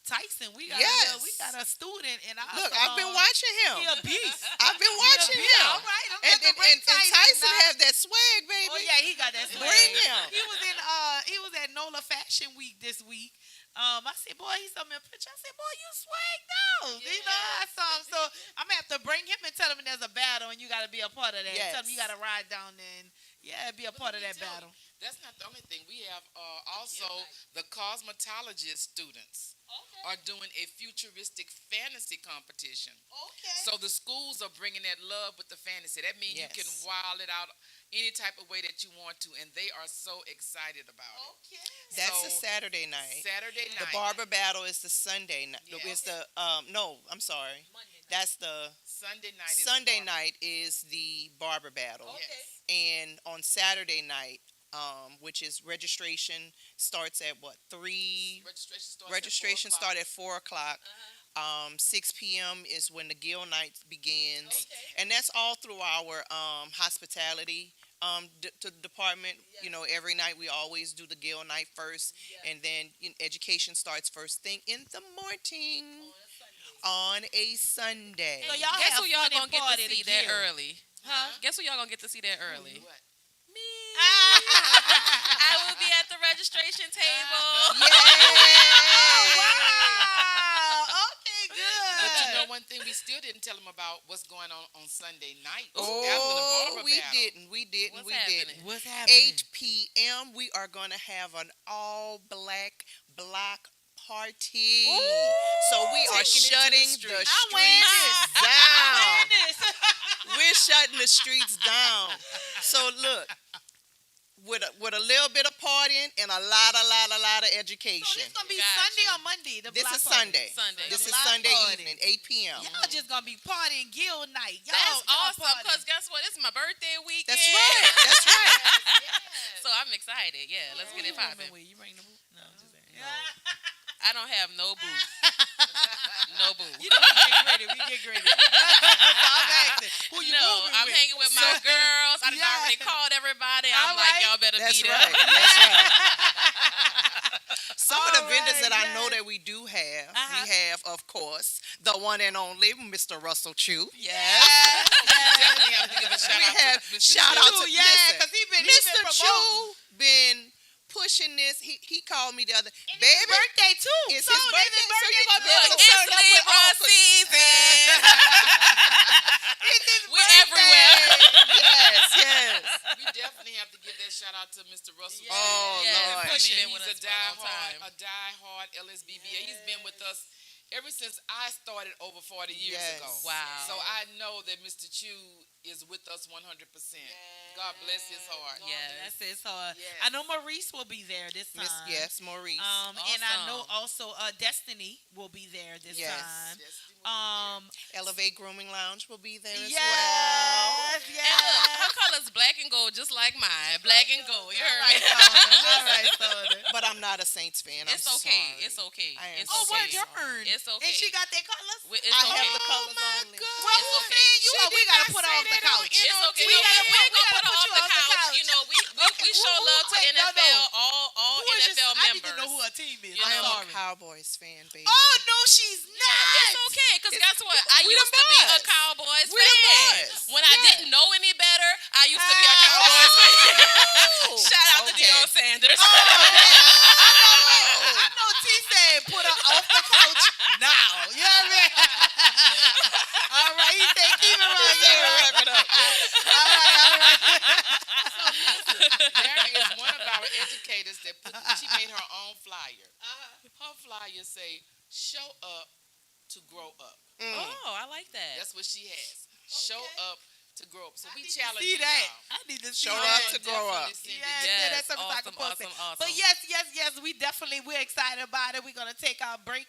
Speaker 11: Tyson. We got a student in our
Speaker 5: Look,
Speaker 11: salon.
Speaker 5: I've been watching him.
Speaker 11: He a beast.
Speaker 5: I've been watching him.
Speaker 11: All right,
Speaker 5: and Tyson have that swag, baby.
Speaker 11: Oh yeah, he got that swag.
Speaker 5: Bring him.
Speaker 11: He was at NOLA Fashion Week this week. I said, boy, he saw me a picture. I said, boy, you swagged out. I saw him. So I'm going to have to bring him and tell him there's a battle and you got to be a part of that.
Speaker 5: Yes.
Speaker 11: Tell him you got to ride down there and, be a part of that battle.
Speaker 21: That's not the only thing. We have also the cosmetologist students are doing a futuristic fantasy competition.
Speaker 11: Okay.
Speaker 21: So the schools are bringing that love with the fantasy. That means you can wild it out any type of way that you want to, and they are so excited about it.
Speaker 11: Okay.
Speaker 5: That's a Saturday night.
Speaker 21: Saturday night.
Speaker 5: The barber battle is the Sunday night. It's the no, I'm sorry. That's the
Speaker 21: Sunday night.
Speaker 5: Sunday night is the barber battle.
Speaker 21: Yes.
Speaker 5: And on Saturday night, which is registration starts at what 3? Registration starts at 4 o'clock. 6 p.m. is when the Guild night begins, and that's all through our hospitality department. Every night we always do the Guild night first, and then education starts first thing in the morning on a Sunday.
Speaker 11: So y'all
Speaker 1: Guess
Speaker 11: have
Speaker 1: who y'all
Speaker 11: fun
Speaker 1: gonna
Speaker 11: and
Speaker 1: get
Speaker 11: party
Speaker 1: to see
Speaker 11: together.
Speaker 1: that early?
Speaker 11: Huh?
Speaker 1: Guess who y'all gonna get to see that early?
Speaker 21: Me.
Speaker 1: I will be at the registration table.
Speaker 11: Wow. Okay, good.
Speaker 21: But you know one thing we still didn't tell them about what's going on Sunday night.
Speaker 5: Oh,
Speaker 21: after the barber
Speaker 5: we
Speaker 21: battle.
Speaker 5: didn't.
Speaker 1: What's happening?
Speaker 11: What's happening?
Speaker 5: 8 p.m. we are going to have an all black block party. So we are shutting the streets down. We're shutting the streets down. So look, with a little bit of partying and a lot of education.
Speaker 11: So this gonna be Sunday or Monday?
Speaker 5: This is Sunday. This is Sunday evening, 8 p.m.
Speaker 11: Y'all just gonna be partying Guild night.
Speaker 1: That's awesome, because guess what? It's my birthday weekend.
Speaker 5: That's right. That's right.
Speaker 1: So I'm excited. Yeah, let's get it popping.
Speaker 11: You bring the booth? No, just saying.
Speaker 1: I don't have no booth. No booth.
Speaker 11: We get gritty. I'm asking. Who you moving
Speaker 1: I'm
Speaker 11: with?
Speaker 1: hanging with my girls. I done already called everybody. I'm like, y'all better
Speaker 5: That's
Speaker 1: be there.
Speaker 5: right. That's right. Some of the vendors that I know that we do have, we have, of course, the one and only Mr. Russell Chu.
Speaker 1: Yes.
Speaker 21: Definitely have to give a shout out to Mr.
Speaker 5: Shout out to
Speaker 11: Yeah, because he been
Speaker 5: Mr. Chu
Speaker 11: promoting.
Speaker 5: been pushing this. He called me the other
Speaker 11: And
Speaker 5: baby.
Speaker 11: it's his birthday too.
Speaker 5: It's
Speaker 11: So
Speaker 5: his birthday. So you gonna be able to
Speaker 1: It's
Speaker 5: turn up with
Speaker 1: Libra
Speaker 5: Uncle.
Speaker 1: season.
Speaker 11: It's his
Speaker 1: We
Speaker 11: birthday.
Speaker 1: everywhere.
Speaker 5: Yes.
Speaker 21: We definitely have to give that shout out to Mr. Russell.
Speaker 5: Oh,
Speaker 1: Yeah,
Speaker 5: Lord.
Speaker 1: pushing
Speaker 21: He's
Speaker 1: with
Speaker 21: a
Speaker 1: us for a long time.
Speaker 21: diehard LSBBA. He's been with us ever since I started over 40 years
Speaker 5: Yes.
Speaker 21: ago.
Speaker 1: Wow.
Speaker 21: So I know that Mr. Chu is with us 100%. God bless his heart.
Speaker 1: Yes.
Speaker 11: That's his heart.
Speaker 21: Yes.
Speaker 11: I know Maurice will be there this time.
Speaker 5: Yes, Maurice.
Speaker 11: And I know also Destiny will be there this
Speaker 5: Yes.
Speaker 11: time.
Speaker 5: Elevate Grooming Lounge will be there as
Speaker 11: Yes,
Speaker 5: well.
Speaker 11: yes.
Speaker 1: And look, her color's black and gold, just like mine. Black and gold. You heard me?
Speaker 11: All right, Sona.
Speaker 5: But I'm not a Saints fan.
Speaker 1: It's
Speaker 5: I'm
Speaker 1: okay.
Speaker 5: sorry.
Speaker 1: It's okay.
Speaker 5: I am
Speaker 1: It's
Speaker 11: Oh,
Speaker 1: okay.
Speaker 11: well, darn.
Speaker 1: It's okay.
Speaker 11: And she got their colors?
Speaker 1: It's
Speaker 5: I
Speaker 1: okay.
Speaker 5: have the colors only.
Speaker 11: Well,
Speaker 1: It's
Speaker 11: who
Speaker 1: okay.
Speaker 11: man you
Speaker 5: She
Speaker 11: are? We
Speaker 5: did
Speaker 11: gotta
Speaker 5: not
Speaker 11: put
Speaker 5: say
Speaker 11: her off the
Speaker 5: that on
Speaker 11: couch.
Speaker 1: It's okay.
Speaker 11: We
Speaker 1: No,
Speaker 11: gotta
Speaker 1: we ain't
Speaker 11: put
Speaker 1: gonna put her
Speaker 11: you
Speaker 1: off the couch. You know, we show
Speaker 11: Who-
Speaker 1: love to
Speaker 11: wait, no,
Speaker 1: NFL,
Speaker 11: no.
Speaker 1: all
Speaker 11: Who is this?
Speaker 1: NFL
Speaker 11: I need
Speaker 1: members.
Speaker 11: to know who her team is.
Speaker 1: You
Speaker 5: I
Speaker 11: I'm
Speaker 5: am
Speaker 1: know.
Speaker 11: sorry.
Speaker 5: a Cowboys fan, baby.
Speaker 11: Oh, no, she's not.
Speaker 1: It's okay, because guess what? I
Speaker 5: we the
Speaker 1: used to be a
Speaker 5: boys.
Speaker 1: Cowboys
Speaker 5: We the
Speaker 1: fan.
Speaker 5: boys.
Speaker 1: When I
Speaker 5: Yeah.
Speaker 1: didn't know any better, I used to be a Cowboys fan. Shout out to
Speaker 5: Okay.
Speaker 1: Deion Sanders.
Speaker 11: I know T said put her off the couch now. You know what I mean? All right, he said keep it right here.
Speaker 5: Wrap it up.
Speaker 11: All right.
Speaker 21: There is one of our educators that she made her own flyer. Her flyer say, "Show up to grow up."
Speaker 1: Oh, I like that.
Speaker 21: That's what she has. Show up to grow up. So we
Speaker 11: See
Speaker 21: challenge
Speaker 11: that?
Speaker 21: y'all.
Speaker 11: I need to see
Speaker 5: Show
Speaker 11: that.
Speaker 5: up to grow up.
Speaker 11: Yes, that's something I can post it. But yes, we definitely we're excited about it. We're gonna take our break.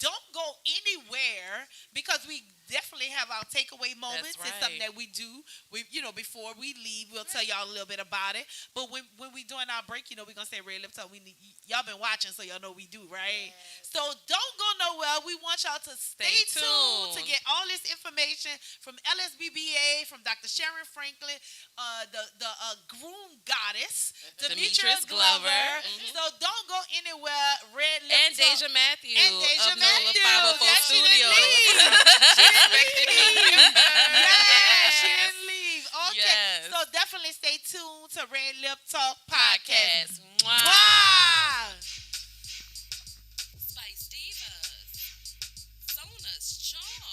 Speaker 11: don't go anywhere because we definitely have our takeaway moments.
Speaker 1: That's
Speaker 11: It's something
Speaker 1: right.
Speaker 11: that we do. We, before we leave, we'll tell y'all a little bit about it. But when we doing our break, we're gonna say Red Lip Talk. Y'all been watching, so y'all know we do, right? So don't go nowhere. We want y'all to stay tuned to get all this information from LSBBA, from Dr. Sharon Franklin, the groom goddess, Demetra
Speaker 1: Demetra's
Speaker 11: Glover.
Speaker 1: Glover. Mhm.
Speaker 11: So don't go anywhere. Red Lip
Speaker 1: And
Speaker 11: Talk.
Speaker 1: Deja Matthews
Speaker 11: And Deja
Speaker 1: of NOLA
Speaker 11: Matthews.
Speaker 1: 504
Speaker 11: That she didn't
Speaker 1: Studios.
Speaker 11: leave. She didn't leave. Yeah, she didn't leave. Okay.
Speaker 1: Yes.
Speaker 11: So definitely stay tuned to Red Lip Talk Podcast.
Speaker 1: Mwah.
Speaker 11: Mwah.
Speaker 1: Spice Divas. Sona's Charm.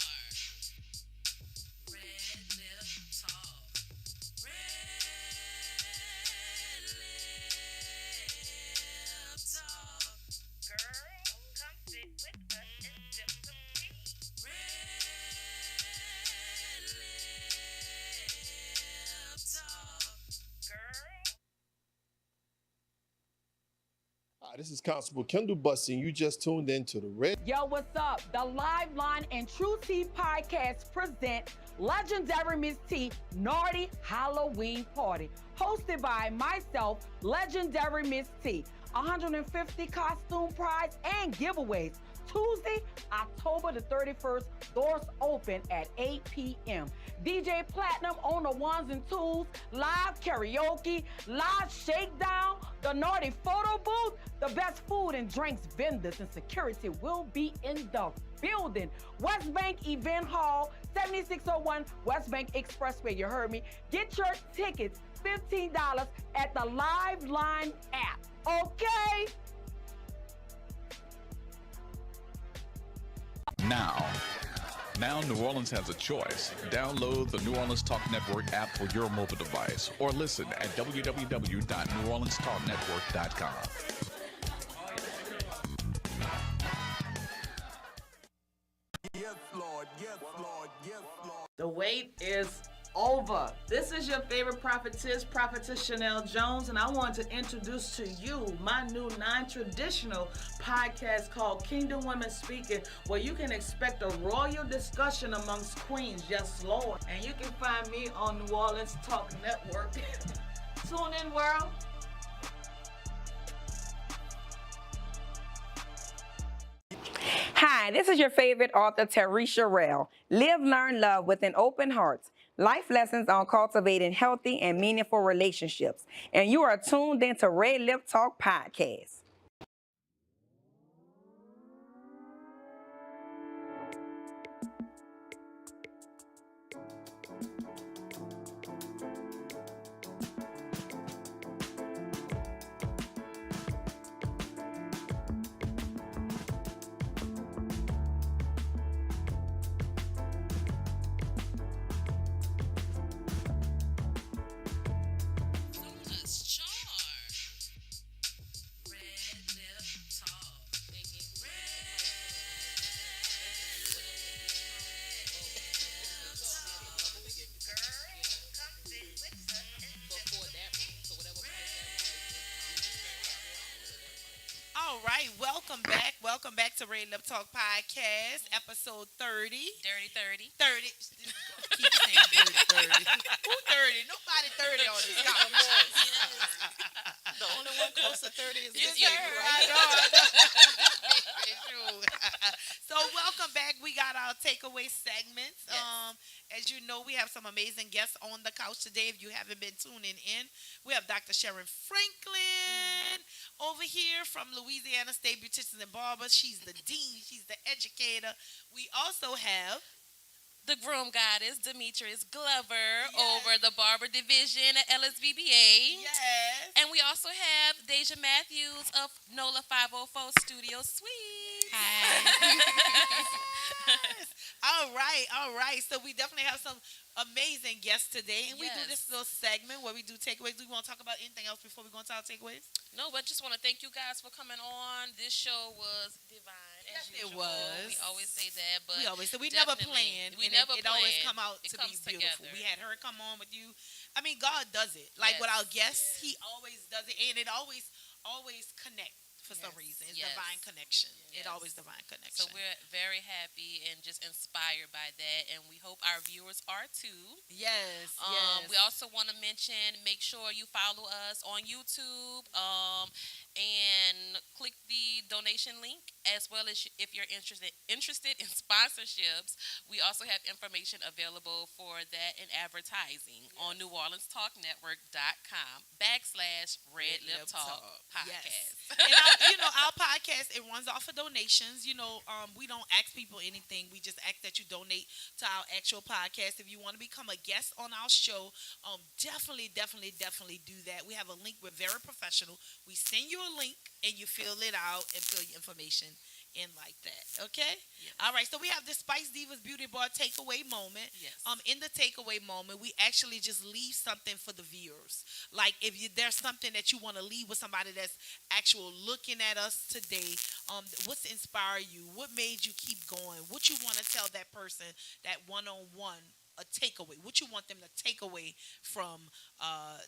Speaker 1: Red Lip Talk. Red Lip Talk. Girl, come sit with us and sip some tea. Red Lip Talk. Girl.
Speaker 3: Hi, this is Constable Kendall Bussy, and you just tuned in to the Red.
Speaker 2: Yo, what's up? The Live Line and True Tea podcast present Legendary Miss T Naughty Halloween Party, hosted by myself, Legendary Miss T. 150 costume prize and giveaways. Tuesday, October the 31st, doors open at 8 p.m. DJ Platinum on the ones and twos, live karaoke, live shakedown, the naughty photo booth, the best food and drinks vendors and security will be in the building. West Bank Event Hall, 7601 West Bank Expressway, you heard me. Get your tickets, $15 at the Live Line app, okay?
Speaker 22: Now New Orleans has a choice. Download the New Orleans Talk Network app for your mobile device or listen at www.neworleanstalknetwork.com.
Speaker 10: The wait is over. This is your favorite prophetess Chanel Jones, and I want to introduce to you my new non-traditional podcast called Kingdom Women Speaking, where you can expect a royal discussion amongst queens. Yes, Lord. And you can find me on New Orleans Talk Network. Tune in, world.
Speaker 8: Hi, this is your favorite author, Teresha Rell. Live, learn, love with an open heart. Life lessons on cultivating healthy and meaningful relationships. And you are tuned into Red Lip Talk Podcast.
Speaker 1: Sona's Charm. Red Lip Talk.
Speaker 11: All right, welcome back. Welcome back to Red Lip Talk Podcast, episode 30.
Speaker 1: Dirty 30.
Speaker 11: 30. Keep saying dirty 30. Who 30? Nobody 30 on this podcast.
Speaker 5: The only one close to 30 is
Speaker 11: Yes,
Speaker 5: this
Speaker 11: sir.
Speaker 5: baby,
Speaker 11: I
Speaker 5: right?
Speaker 11: know. So welcome back. We got our takeaway segments. As you know, we have some amazing guests on the couch today. If you haven't been tuning in, we have Dr. Sharon Franklin over here from Louisiana State Beauticians and Barbers. She's the dean. She's the educator. We also have
Speaker 1: The groom goddess, Demetra's Glover, over the Barber division at LSBBA.
Speaker 11: Yes.
Speaker 1: And we also have Deja Matthews of NOLA 504 Studio Suite.
Speaker 11: Hi. All right. So we definitely have some amazing guests today. And we do this little segment where we do takeaways. Do we want to talk about anything else before we go into our takeaways?
Speaker 1: No, but just want to thank you guys for coming on. This show was divine.
Speaker 11: Yes,
Speaker 1: as
Speaker 11: it
Speaker 1: usual.
Speaker 11: was.
Speaker 1: We always say that, but
Speaker 11: We always say we never
Speaker 1: definitely,
Speaker 11: planned.
Speaker 1: We
Speaker 11: and
Speaker 1: never
Speaker 11: it always
Speaker 1: planned.
Speaker 11: come out
Speaker 1: It
Speaker 11: to be
Speaker 1: comes
Speaker 11: beautiful.
Speaker 1: together.
Speaker 11: We had her come on with you. I mean, God does it. Like with our guests, He always does it, and it always connect for some reason. It's
Speaker 1: Yes.
Speaker 11: divine connection.
Speaker 1: Yes.
Speaker 11: It always divine
Speaker 1: So
Speaker 11: connection.
Speaker 1: we're very happy and just inspired by that, and we hope our viewers are too.
Speaker 11: Yes, yes.
Speaker 1: We also want to mention, make sure you follow us on YouTube, and click the donation link, as well as if you're interested in sponsorships. We also have information available for that in advertising on NewOrleansTalkNetwork.com/Red Lip Talk podcast.
Speaker 11: Yes. And our podcast, it runs off of donations. We don't ask people anything. We just ask that you donate to our actual podcast. If you want to become a guest on our show, definitely do that. We have a link. We're very professional. We send you a link and you fill it out and fill your information in like that. Okay?
Speaker 1: Yes.
Speaker 11: All right. So we have the Spice Divas Beauty Bar takeaway moment.
Speaker 1: Yes.
Speaker 11: In the takeaway moment, we actually just leave something for the viewers. Like if there's something that you want to leave with somebody that's actual looking at us today, what's inspired you? What made you keep going? What you want to tell that person, that one-on-one, a takeaway? What you want them to take away from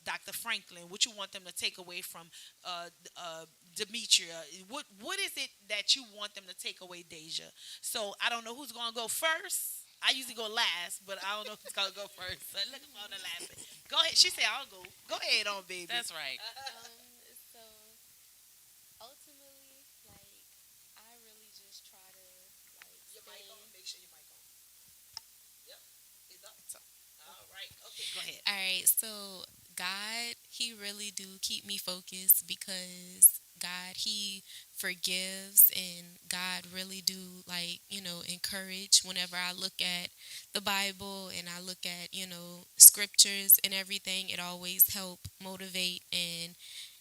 Speaker 11: Dr. Franklin? What you want them to take away from Demetra? What is it that you want them to take away, Deja? So I don't know who's gonna go first. I usually go last, but I don't know who's gonna go first. So look at Mona laughing. Go ahead. She said I'll go. Go ahead on, baby.
Speaker 1: That's right.
Speaker 15: So ultimately, like, I really just try to
Speaker 11: Your mic on. Make sure your mic on. Yep. It's up. All right. Okay. Go ahead.
Speaker 15: All right, so God, He really do keep me focused, because God, He forgives, and God really do, encourage. Whenever I look at the Bible and I look at, scriptures and everything, it always help motivate and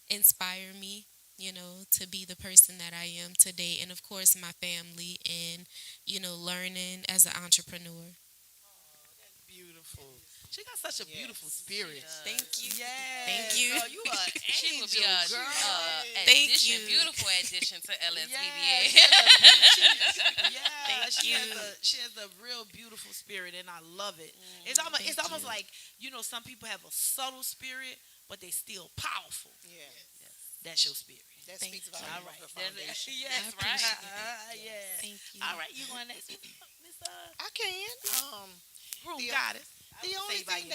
Speaker 15: inspire me, to be the person that I am today. And of course, my family and, learning as an entrepreneur.
Speaker 11: Beautiful. She got such a beautiful spirit.
Speaker 15: Thank you.
Speaker 11: Yes.
Speaker 15: Thank you.
Speaker 11: Girl, you are an
Speaker 1: She would be
Speaker 11: angel,
Speaker 1: a
Speaker 11: girl.
Speaker 15: Thank
Speaker 1: addition,
Speaker 15: you.
Speaker 1: beautiful addition to LSBBA.
Speaker 11: She has a real beautiful spirit, and I love it. It's almost like some people have a subtle spirit, but they still powerful.
Speaker 5: Yeah.
Speaker 11: That's your spirit.
Speaker 5: That
Speaker 11: Thank
Speaker 5: speaks
Speaker 11: you.
Speaker 5: volume
Speaker 11: All
Speaker 5: of
Speaker 11: right.
Speaker 5: her foundation.
Speaker 11: Yes,
Speaker 15: I
Speaker 11: right.
Speaker 15: appreciate
Speaker 11: Yeah.
Speaker 15: Thank you.
Speaker 11: All right, you want next, Miss
Speaker 5: I can.
Speaker 11: Room
Speaker 5: the-
Speaker 11: Goddess?
Speaker 5: The only thing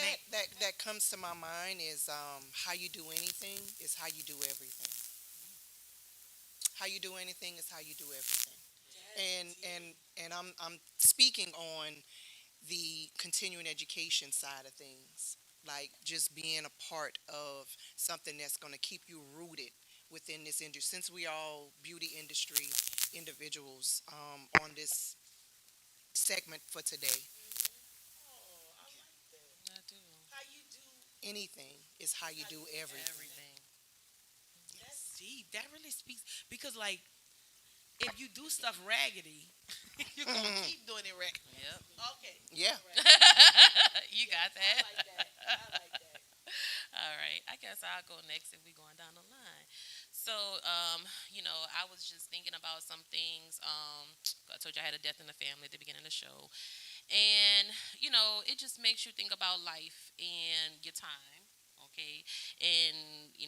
Speaker 5: that comes to my mind is how you do anything is how you do everything. How you do anything is how you do everything. And I'm speaking on the continuing education side of things, like just being a part of something that's going to keep you rooted within this industry. Since we all beauty industry individuals on this segment for today, anything is how you do everything.
Speaker 11: That's deep. That really speaks, because if you do stuff raggedy, you're gonna keep doing it raggedy.
Speaker 1: Yep.
Speaker 11: Okay.
Speaker 5: Yeah.
Speaker 1: You got that.
Speaker 11: I like that.
Speaker 1: All right. I guess I'll go next if we're going down the line. So, I was just thinking about some things. I told you I had a death in the family at the beginning of the show. And, it just makes you think about life and your time, okay? And,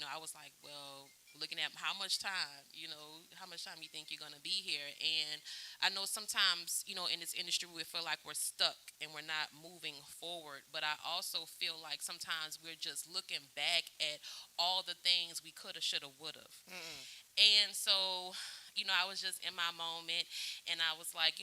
Speaker 1: I was like, well, looking at how much time you think you're going to be here. And I know sometimes, in this industry, we feel like we're stuck and we're not moving forward. But I also feel like sometimes we're just looking back at all the things we could have, should have, would have. And so, I was just in my moment, and I was like,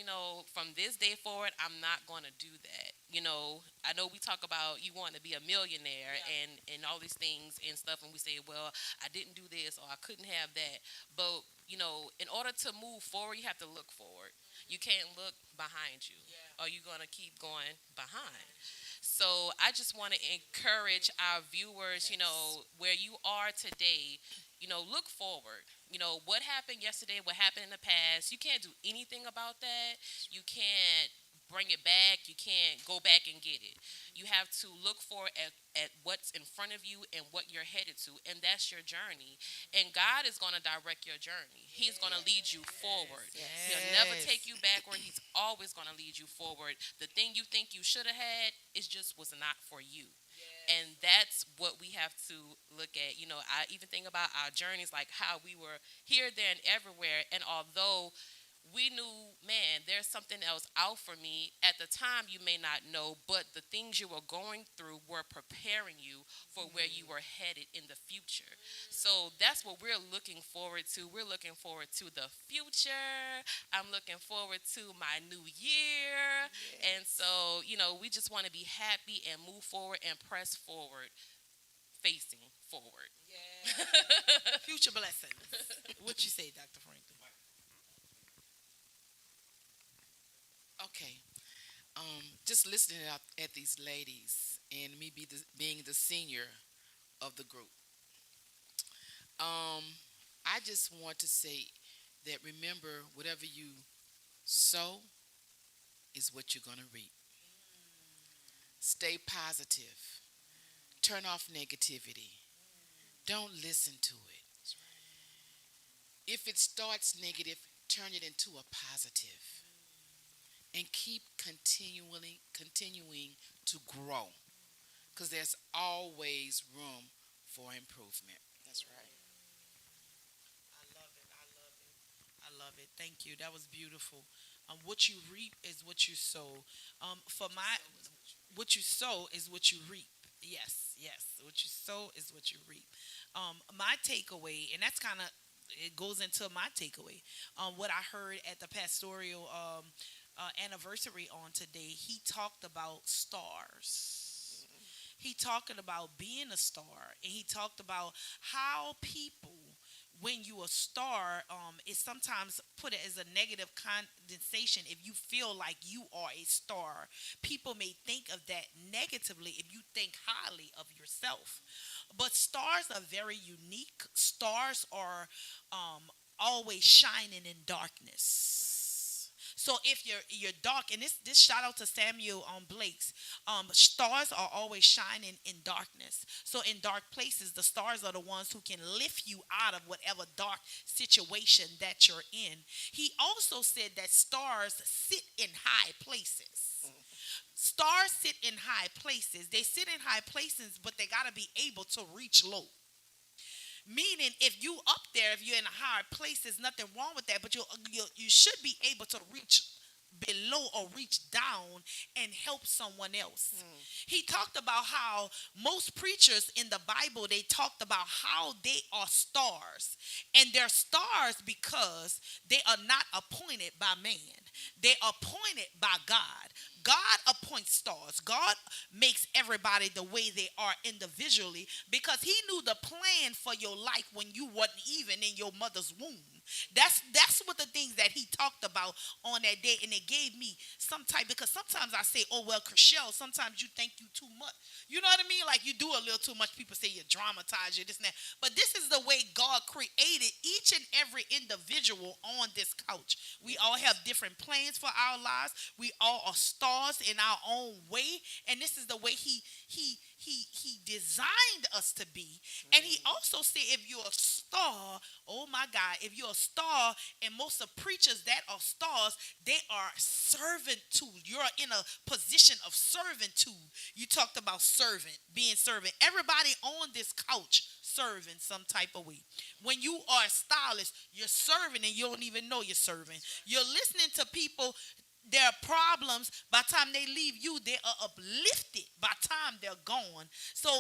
Speaker 1: from this day forward, I'm not going to do that. I know we talk about you wanting to be a millionaire and all these things and stuff, and we say, well, I didn't do this or I couldn't have that. But, in order to move forward, you have to look forward. You can't look behind you, or you're going to keep going behind. So I just want to encourage our viewers, where you are today, look forward. What happened yesterday, what happened in the past, you can't do anything about that. You can't bring it back. You can't go back and get it. You have to look forward at what's in front of you and what you're headed to, and that's your journey. And God is going to direct your journey. He's going to lead you forward. He'll never take you backward. He's always going to lead you forward. The thing you think you should have had was not for you. And that's what we have to look at. I even think about our journeys, like how we were here, there, and everywhere. And although we knew, man, there's something else out for me. At the time, you may not know, but the things you were going through were preparing you for where you were headed in the future. So that's what we're looking forward to. We're looking forward to the future. I'm looking forward to my new year. And so, we just want to be happy and move forward and press forward, facing forward.
Speaker 11: Future blessings. What you say, Dr. Franklin?
Speaker 21: Okay. Just listening at these ladies and me being the senior of the group. I just want to say that remember, whatever you sow is what you're going to reap. Stay positive. Turn off negativity. Don't listen to it. If it starts negative, turn it into a positive. And keep continuing to grow. Because there's always room for improvement.
Speaker 5: That's right.
Speaker 11: I love it. Thank you. That was beautiful. What you reap is what you sow. What you sow is what you reap. Yes. What you sow is what you reap. My takeaway, and that's kind of, it goes into my takeaway. What I heard at the pastoral anniversary on today, he talked about stars. He talked about being a star, and he talked about how people, when you a star, is sometimes put it as a negative condensation. If you feel like you are a star, people may think of that negatively if you think highly of yourself. But stars are very unique. Stars are always shining in darkness. So if you're dark, and this shout out to Samuel Blake's, stars are always shining in darkness. So in dark places, the stars are the ones who can lift you out of whatever dark situation that you're in. He also said that stars sit in high places. Stars sit in high places. They sit in high places, but they got to be able to reach low. Meaning, if you up there, if you're in a higher place, there's nothing wrong with that. But you should be able to reach below or reach down and help someone else. He talked about how most preachers in the Bible, they talked about how they are stars. And they're stars because they are not appointed by man. They're appointed by God. God appoints stars. God makes everybody the way they are individually because he knew the plan for your life when you wasn't even in your mother's womb. That's what the things that he talked about on that day, and it gave me some type, because sometimes I say, oh, well, Chriselle, sometimes you think you too much. You know what I mean? Like you do a little too much. People say you dramatize, you this and that. But this is the way God created each and every individual on this couch. We all have different plans for our lives. We all are stars in our own way, and this is the way he designed us to be. And he also said, if you're a star, oh my God, if you're a star, and most of preachers that are stars, they are servitude. You're in a position of servitude. You talked about servant, being servant. Everybody on this couch serving some type of way. When you are a stylist, you're serving and you don't even know you're serving. You're listening to people, their problems. By the time they leave you, they are uplifted by the time they're gone. So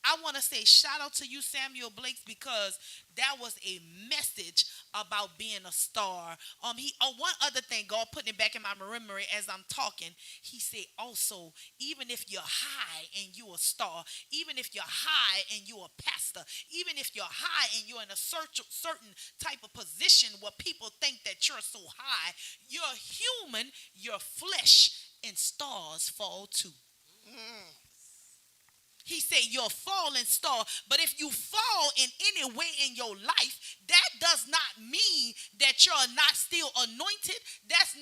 Speaker 11: I want to say shout out to you, Samuel Blakes, because that was a message about being a star. One other thing, God putting it back in my memory as I'm talking, he said also, even if you're high and you're a star, even if you're high and you're a pastor, even if you're high and you're in a certain type of position where people think that you're so high, you're human, you're flesh, and stars fall too. He said you're a falling star, but if you fall in any way in your life, that does not mean that you're not still anointed. Does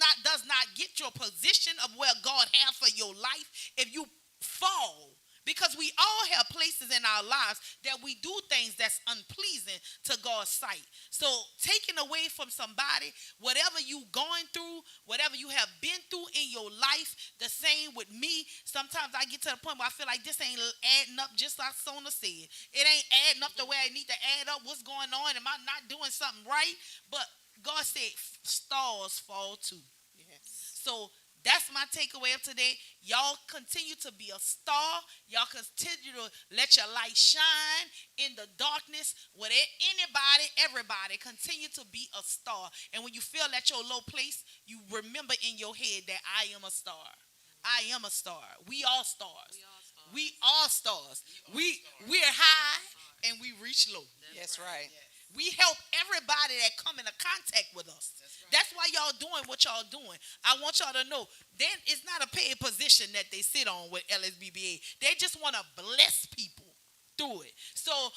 Speaker 11: not get your position of where God has for your life. If you fall, Because we all have places in our lives that we do things that's unpleasing to God's sight. So taking away from somebody, whatever you going through, whatever you have been through in your life, the same with me. Sometimes I get to the point where I feel like this ain't adding up, just like Sona said. It ain't adding up the way I need to add up. What's going on? Am I not doing something right? But God said stars fall too.
Speaker 5: Yes.
Speaker 11: So that's my takeaway of today. Y'all continue to be a star. Y'all continue to let your light shine in the darkness. With anybody, everybody, continue to be a star. And when you feel at your low place, you remember in your head that I am a star. I am a star. We all stars. We all stars. We're high and we reach low.
Speaker 5: That's right.
Speaker 11: We help everybody that come into contact with us. That's why y'all doing what y'all doing. I want y'all to know, then it's not a paid position that they sit on with LSBBA. They just want to bless people through it. So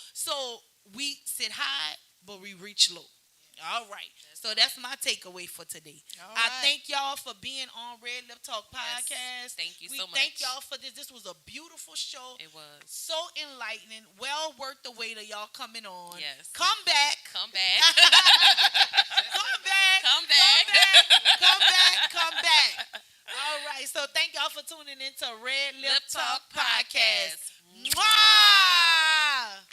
Speaker 11: we sit high, but we reach low. All right. So that's my takeaway for today. I thank y'all for being on RedLip Talk Podcast.
Speaker 1: Thank you
Speaker 11: we
Speaker 1: so much.
Speaker 11: Thank y'all for this. This was a beautiful show.
Speaker 1: It was.
Speaker 11: So enlightening. Well worth the wait of y'all coming on.
Speaker 1: Yes.
Speaker 11: Come back.
Speaker 1: Come back.
Speaker 11: Come back.
Speaker 1: Come back.
Speaker 11: Come back. Come back. All right. So thank y'all for tuning into RedLip Talk Podcast. Mwah!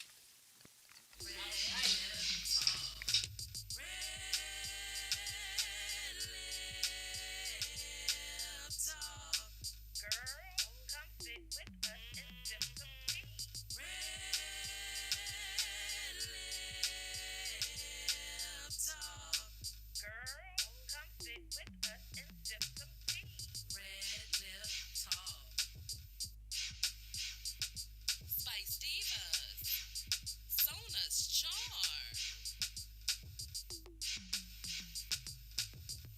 Speaker 1: Spice Divas. Sona's Charm.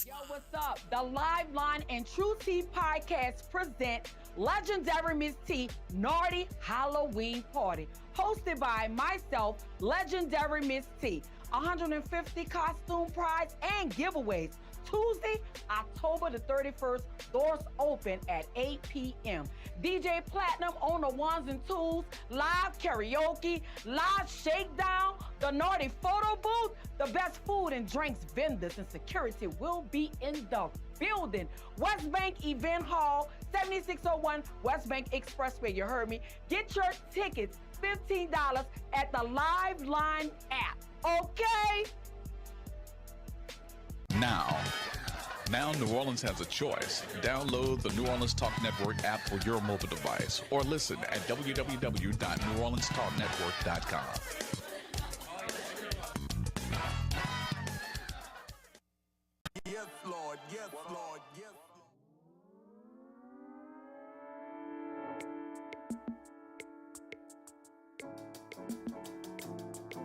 Speaker 2: Yo, what's up? The Live Line and True Tea Podcast present Legendary Miss T Naughty Halloween Party, hosted by myself, Legendary Miss T. 150 costume prize and giveaways. Tuesday, October the 31st, doors open at 8 p.m. DJ Platinum on the ones and twos, live karaoke, live shakedown, the naughty photo booth, the best food and drinks vendors and security will be in the building. West Bank Event Hall, 7601 West Bank Expressway, you heard me. Get your tickets, $15 at the Live Line app, okay?
Speaker 22: Now New Orleans has a choice. Download the New Orleans Talk Network app for your mobile device or listen at www.neworleanstalknetwork.com.
Speaker 7: Yes, Lord. Yes, Lord. Yes.